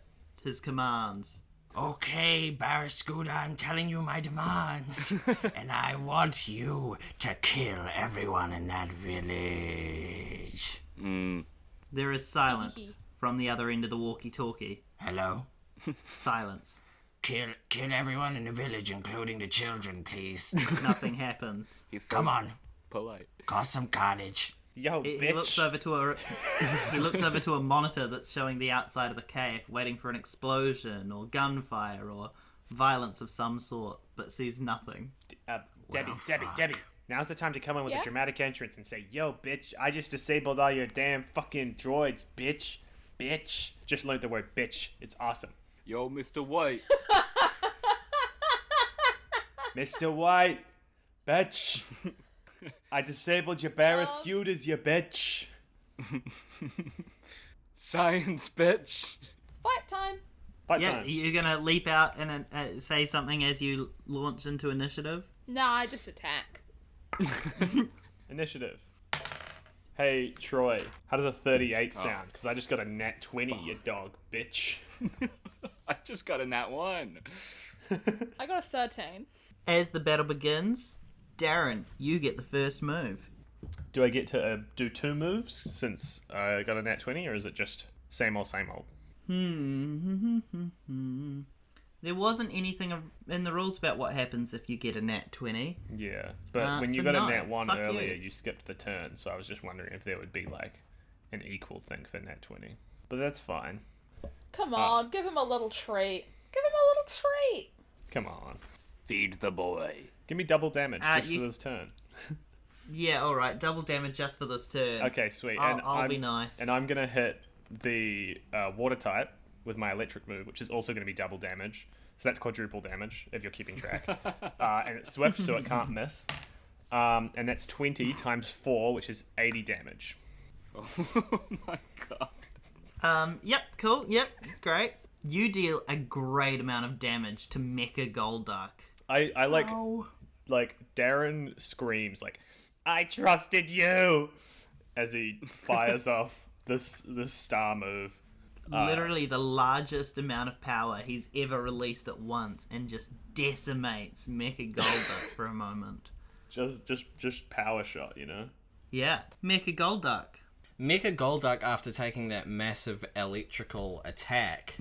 B: his commands.
G: Okay, Barrascuda, I'm telling you my demands. And I want you to kill everyone in that village.
B: There is silence from the other end of the walkie-talkie.
G: Hello?
B: Silence.
G: Kill everyone in the village, including the children, please.
B: Nothing happens.
C: He's so
G: Come on,
C: polite.
G: cause some carnage.
E: Yo,
B: He
E: bitch.
B: looks over to a monitor that's showing the outside of the cave, waiting for an explosion or gunfire or violence of some sort, but sees nothing.
E: Debbie,
G: Well,
E: Debbie,
G: fuck.
E: Debbie. Now's the time to come in with
A: Yeah?
E: a dramatic entrance and say, "Yo, bitch, I just disabled all your damn fucking droids, bitch. Bitch." Just learned the word bitch. It's awesome.
C: Yo, Mr. White.
E: Mr. White, bitch. I disabled your Barrascudas, you bitch.
C: Science, bitch.
A: Fight time.
E: Fight
B: Yeah,
E: time.
B: you're gonna leap out and say something as you launch into initiative?
A: No, I just attack.
E: Initiative. Hey, Troy, how does a 38 sound? Because I just got a nat 20, you dog, bitch.
C: I just got a nat 1.
A: I got a 13.
B: As the battle begins, Darren, you get the first move.
E: Do I get to do 2 moves since I got a nat 20, or is it just same old, same old?
B: There wasn't anything in the rules about what happens if you get a nat 20.
E: Yeah, but when you
B: so
E: got
B: no,
E: a nat 1
B: fuck
E: earlier,
B: you.
E: you skipped the turn, so I was just wondering if there would be, like, an equal thing for nat 20. But that's fine.
A: Come on, give him a little treat. Give him a little treat.
E: Come on.
C: Feed the boy.
E: Give me double damage just
B: you-
E: for this turn.
B: Yeah, alright, double damage just for this turn.
E: Okay, sweet.
B: I'll be nice.
E: And I'm going to hit the water type with my electric move, which is also going to be double damage. So that's quadruple damage, if you're keeping track. And it's swift, so it can't miss. And that's 20 times 4, which is 80 damage.
C: Oh my god.
B: Yep, cool, yep, great. You deal a great amount of damage to Mecha Golduck.
E: I like Darren screams like, "I trusted you," as he fires off this star move.
B: Literally the largest amount of power he's ever released at once, and just decimates Mecha Golduck for a moment.
E: Just power shot, you know.
B: Yeah, Mecha Golduck.
F: Mecha Golduck, after taking that massive electrical attack,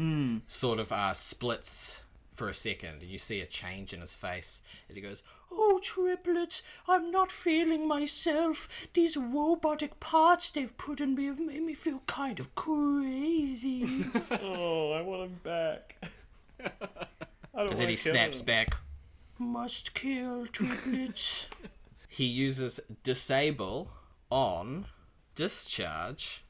F: sort of splits for a second, and you see a change in his face, and he goes,
G: Oh, Triplets, I'm not feeling myself. These robotic parts they've put in me have made me feel kind of crazy.
E: Oh, I want him back. I don't
F: and then he snaps back.
G: Must kill, Triplets.
F: He uses disable on discharge.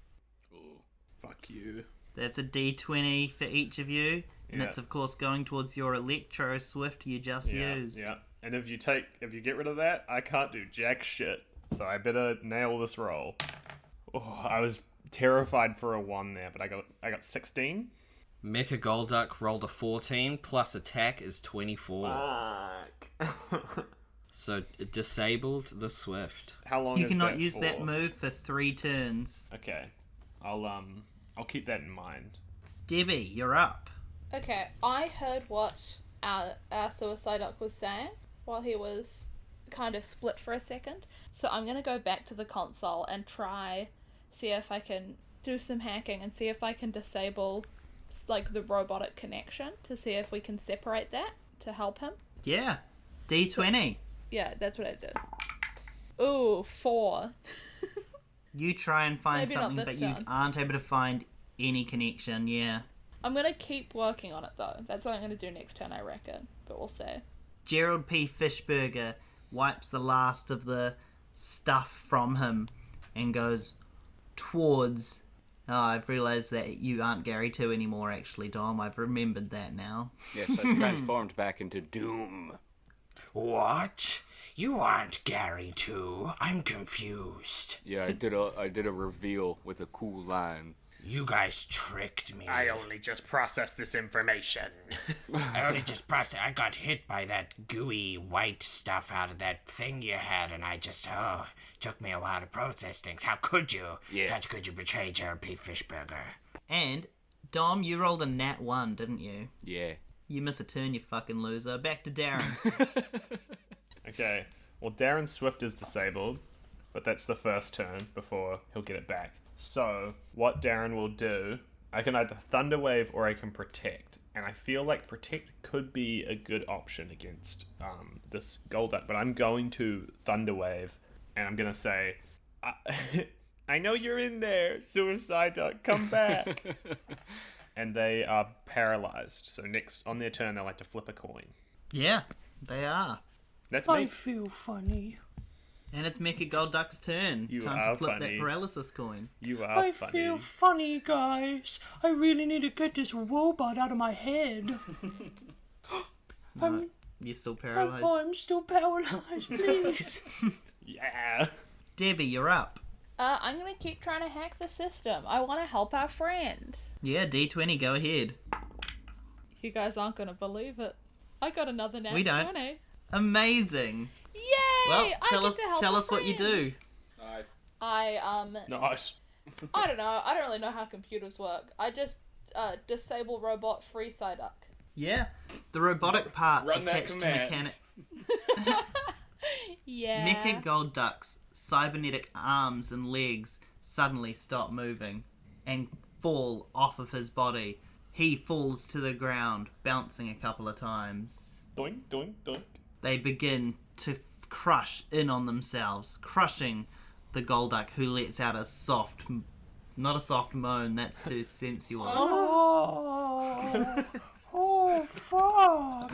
E: Fuck you.
B: That's a D20 for each of you, and
E: Yeah.
B: it's of course going towards your Electro Swift you just used.
E: Yeah. And if you get rid of that, I can't do jack shit. So I better nail this roll. Oh, I was terrified for a 1 there, but I got 16.
F: Mecha Golduck rolled a 14, plus attack is 24.
E: Fuck.
F: So it disabled the Swift.
E: How long
B: You
E: is
B: cannot
E: that
B: use
E: for?
B: that move for 3 turns.
E: Okay. I'll keep that in mind.
B: Debbie, you're up.
A: Okay, I heard what our Suicide Duck was saying while he was kind of split for a second. So I'm going to go back to the console and see if I can do some hacking and see if I can disable like the robotic connection to see if we can separate that to help him.
B: Yeah. D20.
A: Yeah, that's what I do. Ooh, 4.
B: You try and find
A: Maybe not
B: something,
A: this
B: but you
A: turn.
B: aren't able to find any connection, yeah.
A: I'm going to keep working on it though. That's what I'm going to do next turn, I reckon. But we'll see.
B: Gerald P. Fishburger wipes the last of the stuff from him and goes towards... Oh, I've realised that you aren't Gary 2 anymore, actually, Dom. I've remembered that now.
C: Yes, I transformed back into Doom.
G: What? You aren't Gary too. I'm confused.
C: Yeah, I did a reveal with a cool line.
D: You guys tricked me.
E: I only just processed this information.
D: I got hit by that gooey white stuff out of that thing you had, and took me a while to process things. How could you?
C: Yeah.
D: How could you betray Gerald P. Fishburger?
B: And, Dom, you rolled a nat 1, didn't you?
C: Yeah.
B: You miss a turn, you fucking loser. Back to Darren.
E: Okay, well, Darren Swift is disabled, but that's the first turn before he'll get it back. So, what Darren will do, I can either Thunderwave or I can Protect. And I feel like Protect could be a good option against this Golduck, but I'm going to Thunderwave, and I'm going to say, I know you're in there, Suicide Duck, come back. And they are paralyzed. So next, on their turn, they'll like to flip a coin.
B: Yeah, they are.
E: That's
G: I
E: me.
G: feel funny.
B: And it's Mecha Golduck's turn.
E: You
B: Time
E: are
B: to flip
E: funny.
B: that paralysis coin.
E: You are
G: I
E: funny.
G: feel funny, guys. I really need to get this robot out of my head.
B: You're still paralyzed.
G: I'm still paralyzed, please.
E: Yeah.
B: Debbie, you're up.
A: I'm gonna keep trying to hack the system. I want to help our friend.
B: Yeah, D20, go ahead.
A: You guys aren't gonna believe it. I got another nat
B: We don't.
A: 20.
B: Amazing.
A: Yay!
B: Well,
A: I
B: tell
A: get
B: us,
A: to help
B: tell
A: a
B: us what you
A: friend.
B: do.
C: Nice.
A: I
E: Nice.
A: I don't know. I don't really know how computers work. I just disable robot free Psyduck.
B: Yeah, the robotic parts
C: Run that
B: attached to
C: command.
B: mechanic
A: Yeah.
B: Mecha Golduck's cybernetic arms and legs suddenly stop moving and fall off of his body. He falls to the ground, bouncing a couple of times.
E: Doink, doink, doink.
B: They begin to crush in on themselves, crushing the Golduck, who lets out a soft, not a soft moan, that's too sensual.
G: Oh, fuck.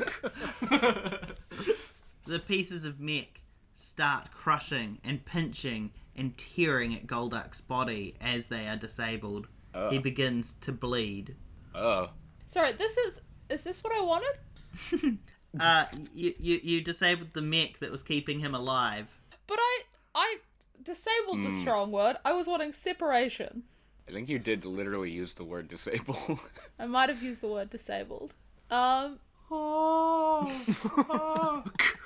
B: The pieces of mech start crushing and pinching and tearing at Golduck's body as they are disabled. He begins to bleed.
C: Oh.
A: Sorry, is this what I wanted?
B: You disabled the mech that was keeping him alive.
A: But I disabled's a strong word. I was wanting separation.
C: I think you did literally use the word disable.
A: I might have used the word disabled.
G: Oh, fuck.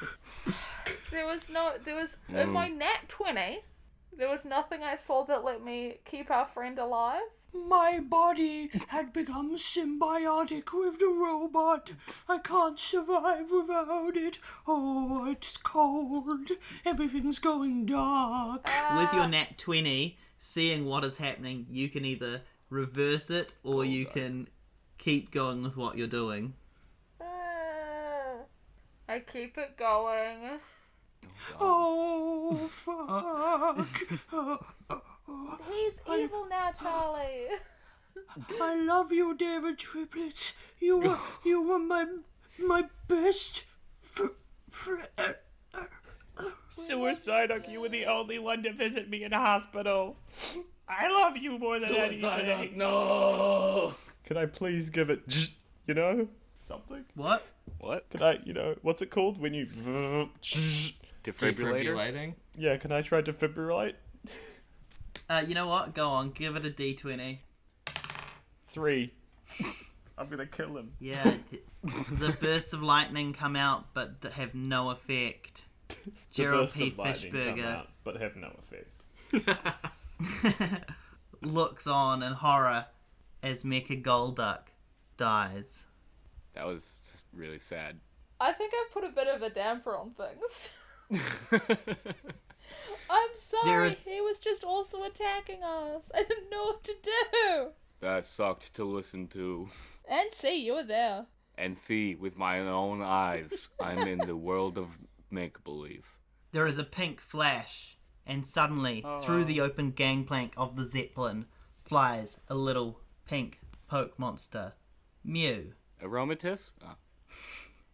A: There was in my nat 20, there was nothing I saw that let me keep our friend alive.
G: My body had become symbiotic with the robot. I can't survive without it. Oh, it's cold. Everything's going dark.
B: With your nat 20, seeing what is happening, you can either reverse it or you can keep going with what you're doing.
A: I keep it going.
G: Oh, fuck.
A: He's evil now, Charlie.
G: I love you, David Triplets. You were my best friend.
E: Suicide Duck, you were the only one to visit me in the hospital. I love you more than anything.
C: No!
E: Can I please give it, something?
B: What?
C: What?
E: Can I, what's it called when you...
C: Defibrillator?
F: Defibrillating?
E: Yeah, can I try defibrillate?
B: You know what? Go on, give it a D20.
E: 3. I'm gonna kill him.
B: Yeah, the bursts of lightning come out but have no effect. Gerald
E: The
B: P.
E: burst of lightning come
B: Fishburger
E: out, but have no effect.
B: looks on in horror as Mecha Golduck dies.
C: That was really sad.
A: I think I've put a bit of a damper on things. I'm sorry, he was just also attacking us. I didn't know what to do.
C: That sucked to listen to.
A: And see, you were there.
C: And see, with my own eyes, I'm in the world of make-believe.
B: There is a pink flash, and suddenly, through the open gangplank of the Zeppelin, flies a little pink poke monster. Mew.
C: Aromatisse? Oh.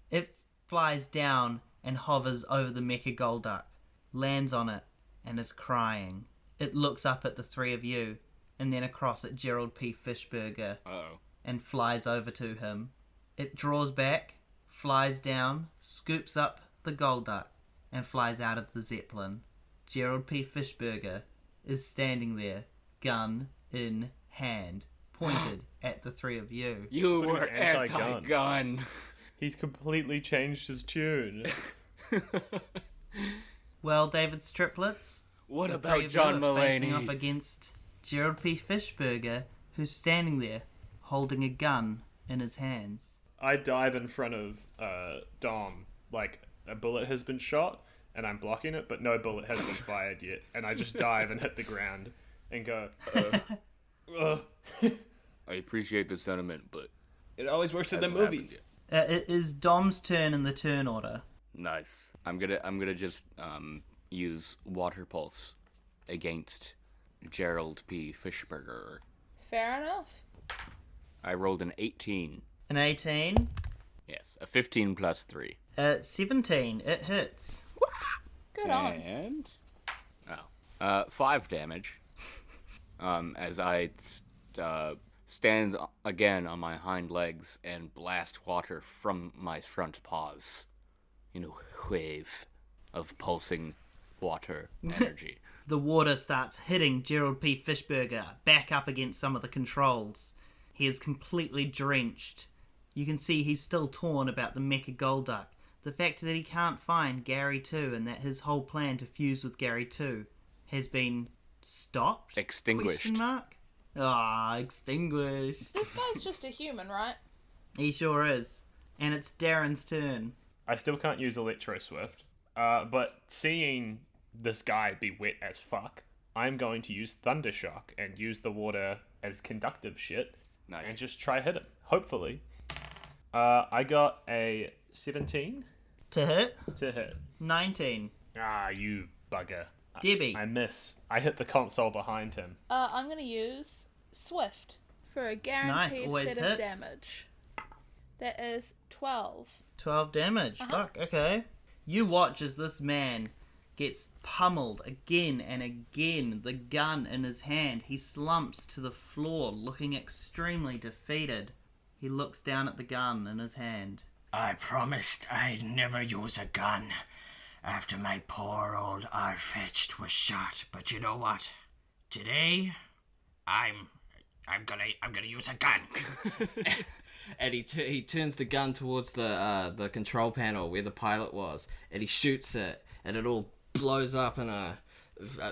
B: It flies down and hovers over the Mecha Golduck, lands on it, and is crying. It looks up at the three of you, and then across at Gerald P. Fishburger,
C: Uh-oh.
B: and flies over to him. It draws back, flies down, scoops up the Golduck, and flies out of the Zeppelin. Gerald P. Fishburger is standing there, gun in hand pointed at the three of you.
C: You
E: thought he was
C: were
E: anti-gun.
C: anti-gun.
E: He's completely changed his tune.
B: Well, David's triplets.
C: What
B: the
C: about
B: three of
C: John
B: you are facing
C: Mulaney?
B: off against Gerald P. Fishburger, who's standing there holding a gun in his hands.
E: I dive in front of Dom, like a bullet has been shot, and I'm blocking it, but no bullet has been fired yet. And I just dive and hit the ground and go,
C: I appreciate the sentiment, but
E: It always works in the
C: hasn't
E: movies.
C: happened
B: It is Dom's turn in the turn order.
C: yet. Nice. I'm gonna just use water pulse against Gerald P. Fishburger.
A: Fair enough.
C: I rolled an 18.
B: An 18.
C: Yes, a 15 plus 3.
B: 17. It hits.
A: Good on.
C: And 5 damage. As I stand again on my hind legs and blast water from my front paws in a wave of pulsing water energy.
B: The water starts hitting Gerald P. Fishburger back up against some of the controls. He is completely drenched. You can see he's still torn about the Mecha Golduck. The fact that he can't find Gary 2 and that his whole plan to fuse with Gary 2 has been stopped?
C: Extinguished.
B: Question mark? Ah, extinguished.
A: This guy's just a human, right?
B: He sure is. And it's Darren's turn.
E: I still can't use Electro Swift, but seeing this guy be wet as fuck, I'm going to use Thundershock and use the water as conductive shit
C: Nice.
E: and just try hit him. Hopefully. I got a 17
B: To hit,
E: to hit.
B: 19.
E: Ah, you bugger.
B: Debbie.
E: I miss. I hit the console behind him.
A: I'm gonna use Swift for a guaranteed
B: always
A: set of
B: hits.
A: damage. That is 12.
B: 12 damage. Fuck, okay. You watch as this man gets pummeled again and again, the gun in his hand. He slumps to the floor, looking extremely defeated. He looks down at the gun in his hand.
G: I promised I'd never use a gun after my poor old Arfetched was shot. But you know what? Today, I'm gonna use a gun.
F: And he turns the gun towards the control panel where the pilot was, and he shoots it, and it all blows up in a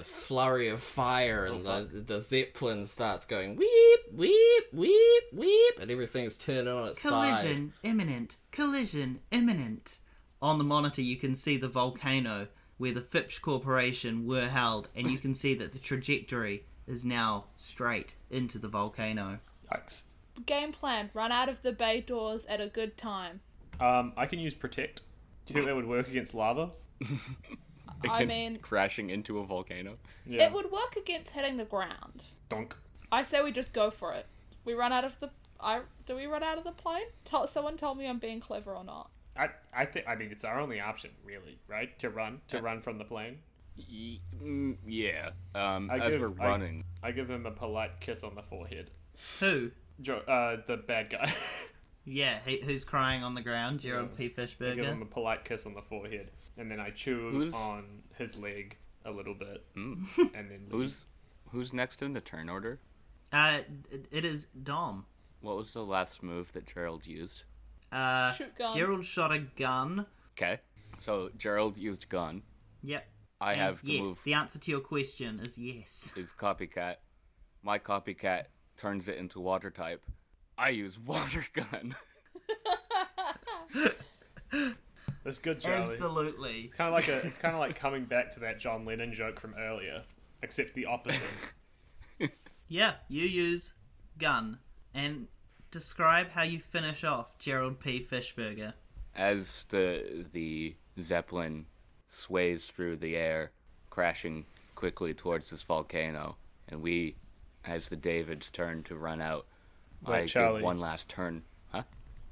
F: flurry of fire, and the Zeppelin starts going weep, weep, weep, weep, and everything's turned on its side.
B: Collision imminent. Collision imminent. On the monitor you can see the volcano where the Phipps Corporation were held, and you can see that the trajectory is now straight into the volcano.
E: Yikes.
A: Game plan: run out of the bay doors at a good time.
E: I can use Protect. Do you think that would work against lava?
A: I mean,
C: crashing into a volcano.
E: Yeah.
A: it would work against hitting the ground.
E: Donk.
A: I say we just go for it. We run out of the. Do we run out of the plane? Someone tell me I'm being clever or not.
E: I mean, it's our only option, really, right? To run from the plane.
C: Yeah. As we're running.
E: I give him a polite kiss on the forehead.
B: Who?
E: The bad guy.
B: Yeah, who's crying on the ground? Gerald P.
E: I give him
B: Fishburger.
E: a polite kiss on the forehead, and then I chew on his leg a little bit, and then leave.
C: Who's next in the turn order?
B: It is Dom.
C: What was the last move that Gerald used?
A: Shoot gun.
B: Gerald shot a gun.
C: Okay. So Gerald used gun.
B: Yep.
C: I
B: And
C: have the
B: yes,
C: move
B: the answer to your question is yes.
C: is copycat. My copycat turns it into water type. I use water gun.
E: That's good, Charlie.
B: Absolutely.
E: It's kind of like coming back to that John Lennon joke from earlier, except the opposite.
B: Yeah, you use gun. And describe how you finish off Gerald P. Fishburger.
C: As the Zeppelin sways through the air, crashing quickly towards this volcano, and we, as the Davids, turn to run out.
E: Wait,
C: I
E: Charlie.
C: give one last turn. Huh?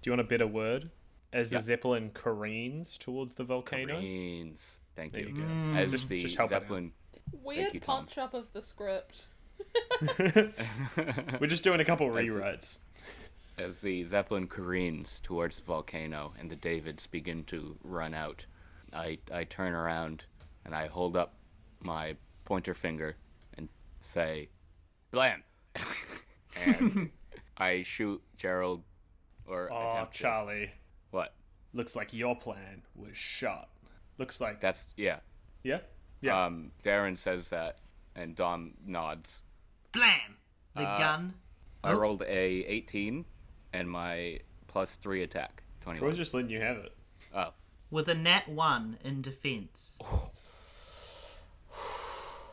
E: Do you want a better word? As
C: Yeah.
E: the Zeppelin careens towards the volcano.
C: Greens. Thank
E: There
C: you.
E: you go.
C: As
E: Just
C: the
E: help it out.
C: Zeppelin.
A: Weird
C: you, Tom.
A: punch up of the script.
E: We're just doing a couple rewrites.
C: As the Zeppelin careens towards the volcano and the Davids begin to run out, I turn around and I hold up my pointer finger and say, "Blam!" and I shoot Gerald. Or
E: Oh,
C: attempt to.
E: Charlie.
C: What?
E: Looks like your plan was shot. Looks like...
C: That's, yeah.
E: Yeah? Yeah.
C: Darren says that, and Dom nods.
B: Blam! The gun.
C: I rolled a 18, and my +3 attack,
E: I
C: 21.
E: was just letting you have it.
C: Oh.
B: With a nat 1 in defense.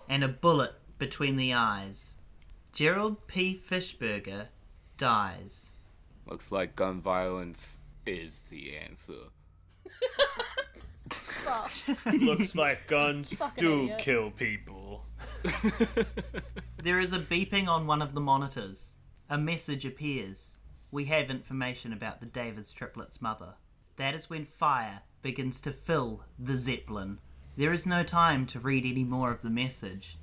B: And a bullet between the eyes. Gerald P. Fishburger dies.
C: Looks like gun violence is the answer.
A: Fuck.
E: Looks like guns
A: Fucking
E: do
A: idiot.
E: kill people.
B: There is a beeping on one of the monitors. A message appears. We have information about the Davis triplets' mother. That is when fire begins to fill the Zeppelin. There is no time to read any more of the message,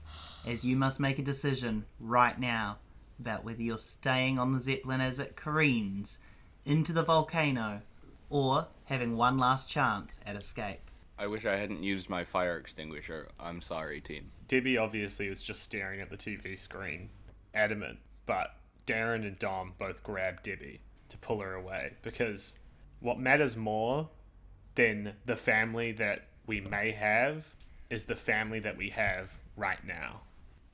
B: as you must make a decision right now about whether you're staying on the Zeppelin as it careens into the volcano, or having one last chance at escape.
C: I wish I hadn't used my fire extinguisher. I'm sorry, team.
E: Debbie obviously was just staring at the TV screen, adamant, but Darren and Dom both grab Debbie to pull her away, because what matters more than the family that we may have is the family that we have right now.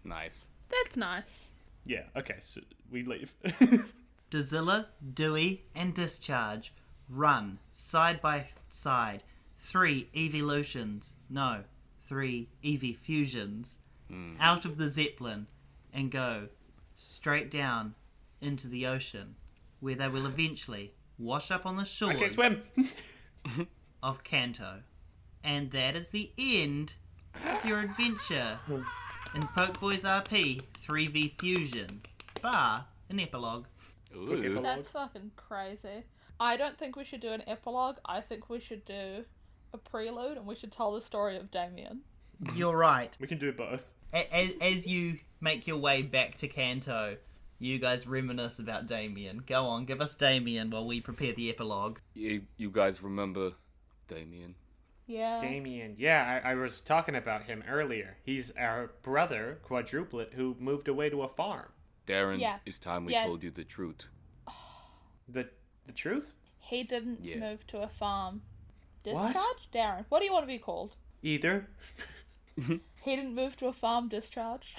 C: Nice.
A: That's nice.
E: Yeah, okay, so we leave.
B: Dozilla, Dewey, and Discharge run side by side 3 evolutions, no, 3 evifusions, out of the Zeppelin and go straight down into the ocean, where they will eventually wash up on the
E: I
B: shores
E: can't swim!
B: of Kanto. And that is the end of your adventure in PokeBoiz RP 3v Fusion, bar an epilogue.
C: Ooh.
A: That's fucking crazy. I don't think we should do an epilogue. I think we should do a prelude and we should tell the story of Damien.
B: You're right.
E: We can do both.
B: As you make your way back to Kanto, you guys reminisce about Damien. Go on, give us Damien while we prepare the epilogue.
C: You guys remember Damien?
A: Yeah.
E: Damien, yeah, I was talking about him earlier. He's our brother, quadruplet, who moved away to a farm.
C: Darren,
A: Yeah.
C: it's time we
A: Yeah.
C: told you the truth.
E: The truth?
A: He didn't
C: Yeah.
A: move to a farm.
E: What?
A: Discharge? Darren. What do you want to be called?
E: Either.
A: He didn't move to a farm, Discharge.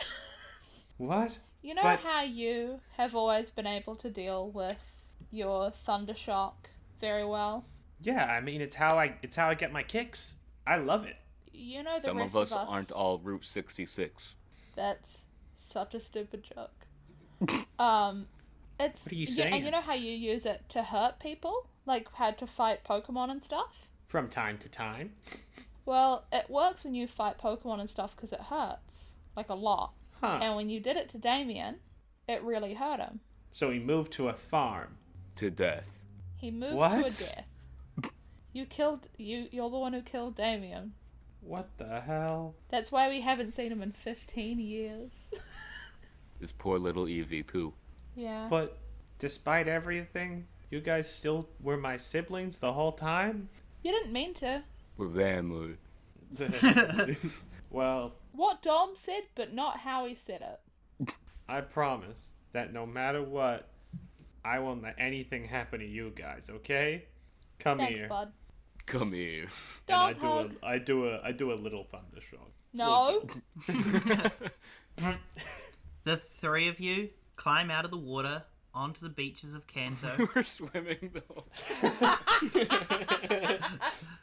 E: What?
A: You know
E: But-
A: how you have always been able to deal with your Thundershock very well?
E: Yeah, I mean it's how I get my kicks. I love it.
A: You know the
C: Some
A: rest
C: of us aren't all Route 66.
A: That's such a stupid joke. It's
E: What are you
A: and
E: saying?
A: you know how you use it to hurt people, like how to fight Pokemon and stuff.
E: From time to time.
A: Well, it works when you fight Pokemon and stuff because it hurts like a lot.
E: Huh.
A: And when you did it to Damien, it really hurt him.
E: So he moved to a farm.
C: To death.
A: He moved to a
E: What?
A: death. You're the one who killed Damien.
E: What the hell?
A: That's why we haven't seen him in 15 years.
C: This poor little Eevee, too.
A: Yeah.
E: But despite everything, you guys still were my siblings the whole time?
A: You didn't mean to.
C: We're family.
E: Well,
A: What Dom said, but not how he said it.
E: I promise that no matter what, I won't let anything happen to you guys, okay? Come
A: Thanks,
E: here.
A: bud.
C: Come here.
A: Dog
E: And
A: hug.
E: I do a little Thundershock.
A: No.
B: The 3 of you climb out of the water onto the beaches of Kanto.
C: We're swimming, though.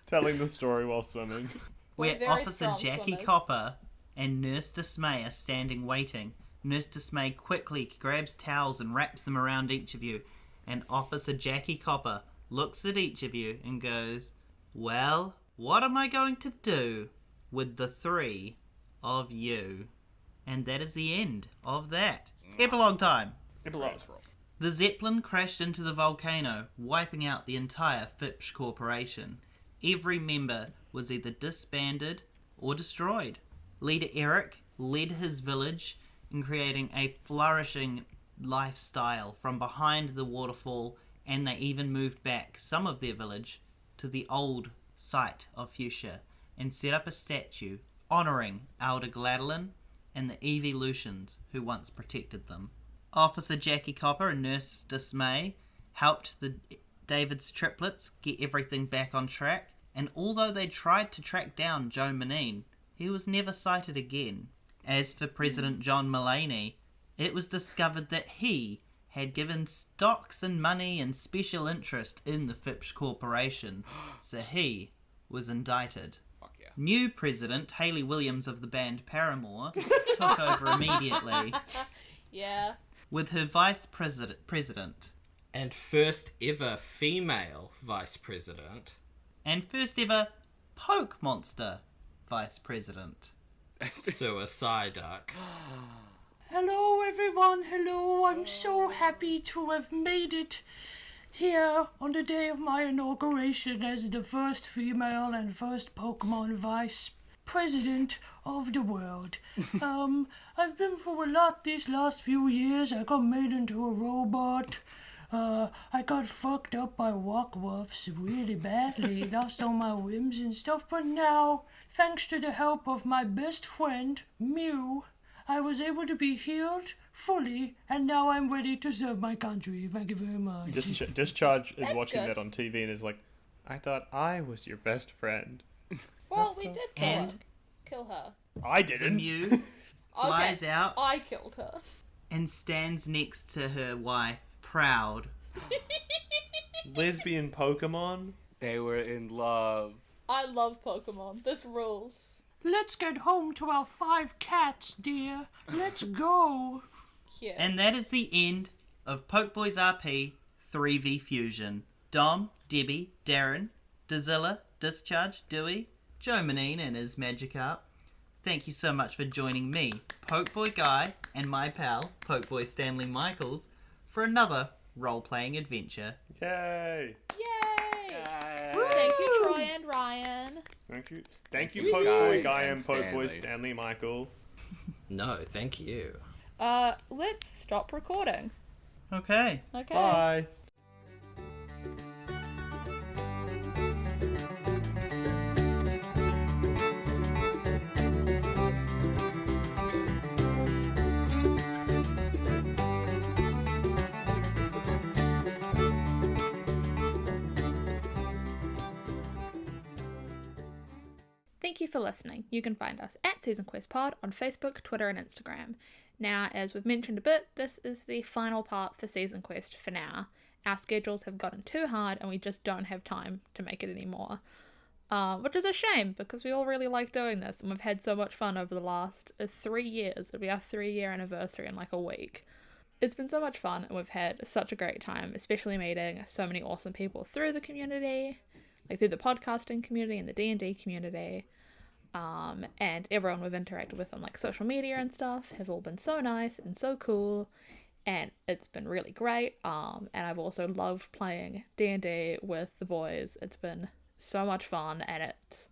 E: Telling the story while swimming.
A: We're
B: Where
A: very
B: Officer
A: strong
B: Jackie
A: swimmers.
B: Copper and Nurse Dismay are standing waiting. Nurse Dismay quickly grabs towels and wraps them around each of you, and Officer Jackie Copper looks at each of you and goes, "Well, what am I going to do with the 3 of you?" And that is the end of that. Epilogue time!
E: Epilogue.
B: The Zeppelin crashed into the volcano, wiping out the entire Fipsh Corporation. Every member was either disbanded or destroyed. Leader Eric led his village in creating a flourishing lifestyle from behind the waterfall, and they even moved back some of their village to the old site of Fuchsia and set up a statue honouring Elder Gladolin and the evolutions who once protected them. Officer Jackie Copper and Nurse Dismay helped the David's triplets get everything back on track, and although they tried to track down Joe Manine, he was never sighted again. As for President John Mulaney, it was discovered that he had given stocks and money and special interest in the Phipps Corporation, so he was indicted.
C: Fuck yeah.
B: New president, Hayley Williams of the band Paramore, took over immediately
A: Yeah.
B: with her vice president
F: And first ever female vice president.
B: and first ever Poke Monster vice president.
F: Suicide Duck.
G: Hello, everyone. Hello. I'm so happy to have made it here on the day of my inauguration as the first female and first Pokemon vice president of the world. I've been through a lot these last few years. I got made into a robot. I got fucked up by walk-wuffs really badly, lost all my whims and stuff, but now, thanks to the help of my best friend, Mew, I was able to be healed fully, and now I'm ready to serve my country. Thank you very much.
E: Discharge is
A: That's
E: watching
A: good.
E: that on TV and is like, I thought I was your best friend.
A: Well, we did kill
B: And-
A: her. Kill her.
E: I didn't.
B: Mew flies
A: Okay,
B: out
A: I killed her.
B: and stands next to her wife, proud.
E: Lesbian Pokemon?
C: They were in love.
A: I love Pokemon. This rules.
G: Let's get home to our 5 cats, dear. Let's go.
A: Cute.
B: And that is the end of PokeBoiz RP 3v Fusion. Dom, Debbie, Darren, Dazilla, Discharge, Dewey, Joe Manine and his Magikarp. Thank you so much for joining me, Pokeboy Guy, and my pal, Pokeboy Stanley Michaels, for another role-playing adventure.
E: Yay!
A: Yay! Thank you, Troy and Ryan.
E: Thank you. Thank you,
C: you,
E: Pokeboy
C: Guy
E: Guy
C: and
E: and Pokeboy
C: Stanley.
E: Stanley Michael.
F: No, thank you.
A: Let's stop recording.
B: Okay.
A: Okay.
E: Bye.
A: Thank you for listening. You can find us at Season Quest Pod on Facebook, Twitter, and Instagram. Now, as we've mentioned a bit, this is the final part for Season Quest for now. Our schedules have gotten too hard and we just don't have time to make it anymore. Which is a shame because we all really like doing this and we've had so much fun over the last 3 years. It'll be our 3-year anniversary in like a week. It's been so much fun and we've had such a great time, especially meeting so many awesome people through the community, like through the podcasting community and the D&D community. And everyone we've interacted with on like social media and stuff have all been so nice and so cool, and it's been really great. And I've also loved playing D&D with the boys. It's been so much fun, and it's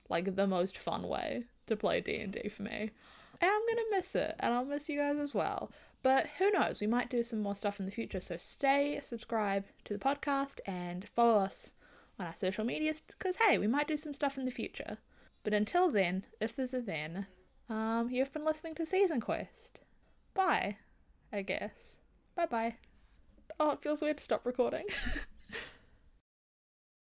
A: like the most fun way to play D&D for me. And I'm gonna miss it, and I'll miss you guys as well. But who knows, we might do some more stuff in the future, so stay subscribed to the podcast and follow us on our social medias, because hey, we might do some stuff in the future. But until then, if there's a then, you've been listening to Season Quest. Bye, I guess. Bye-bye. Oh, it feels weird to stop recording.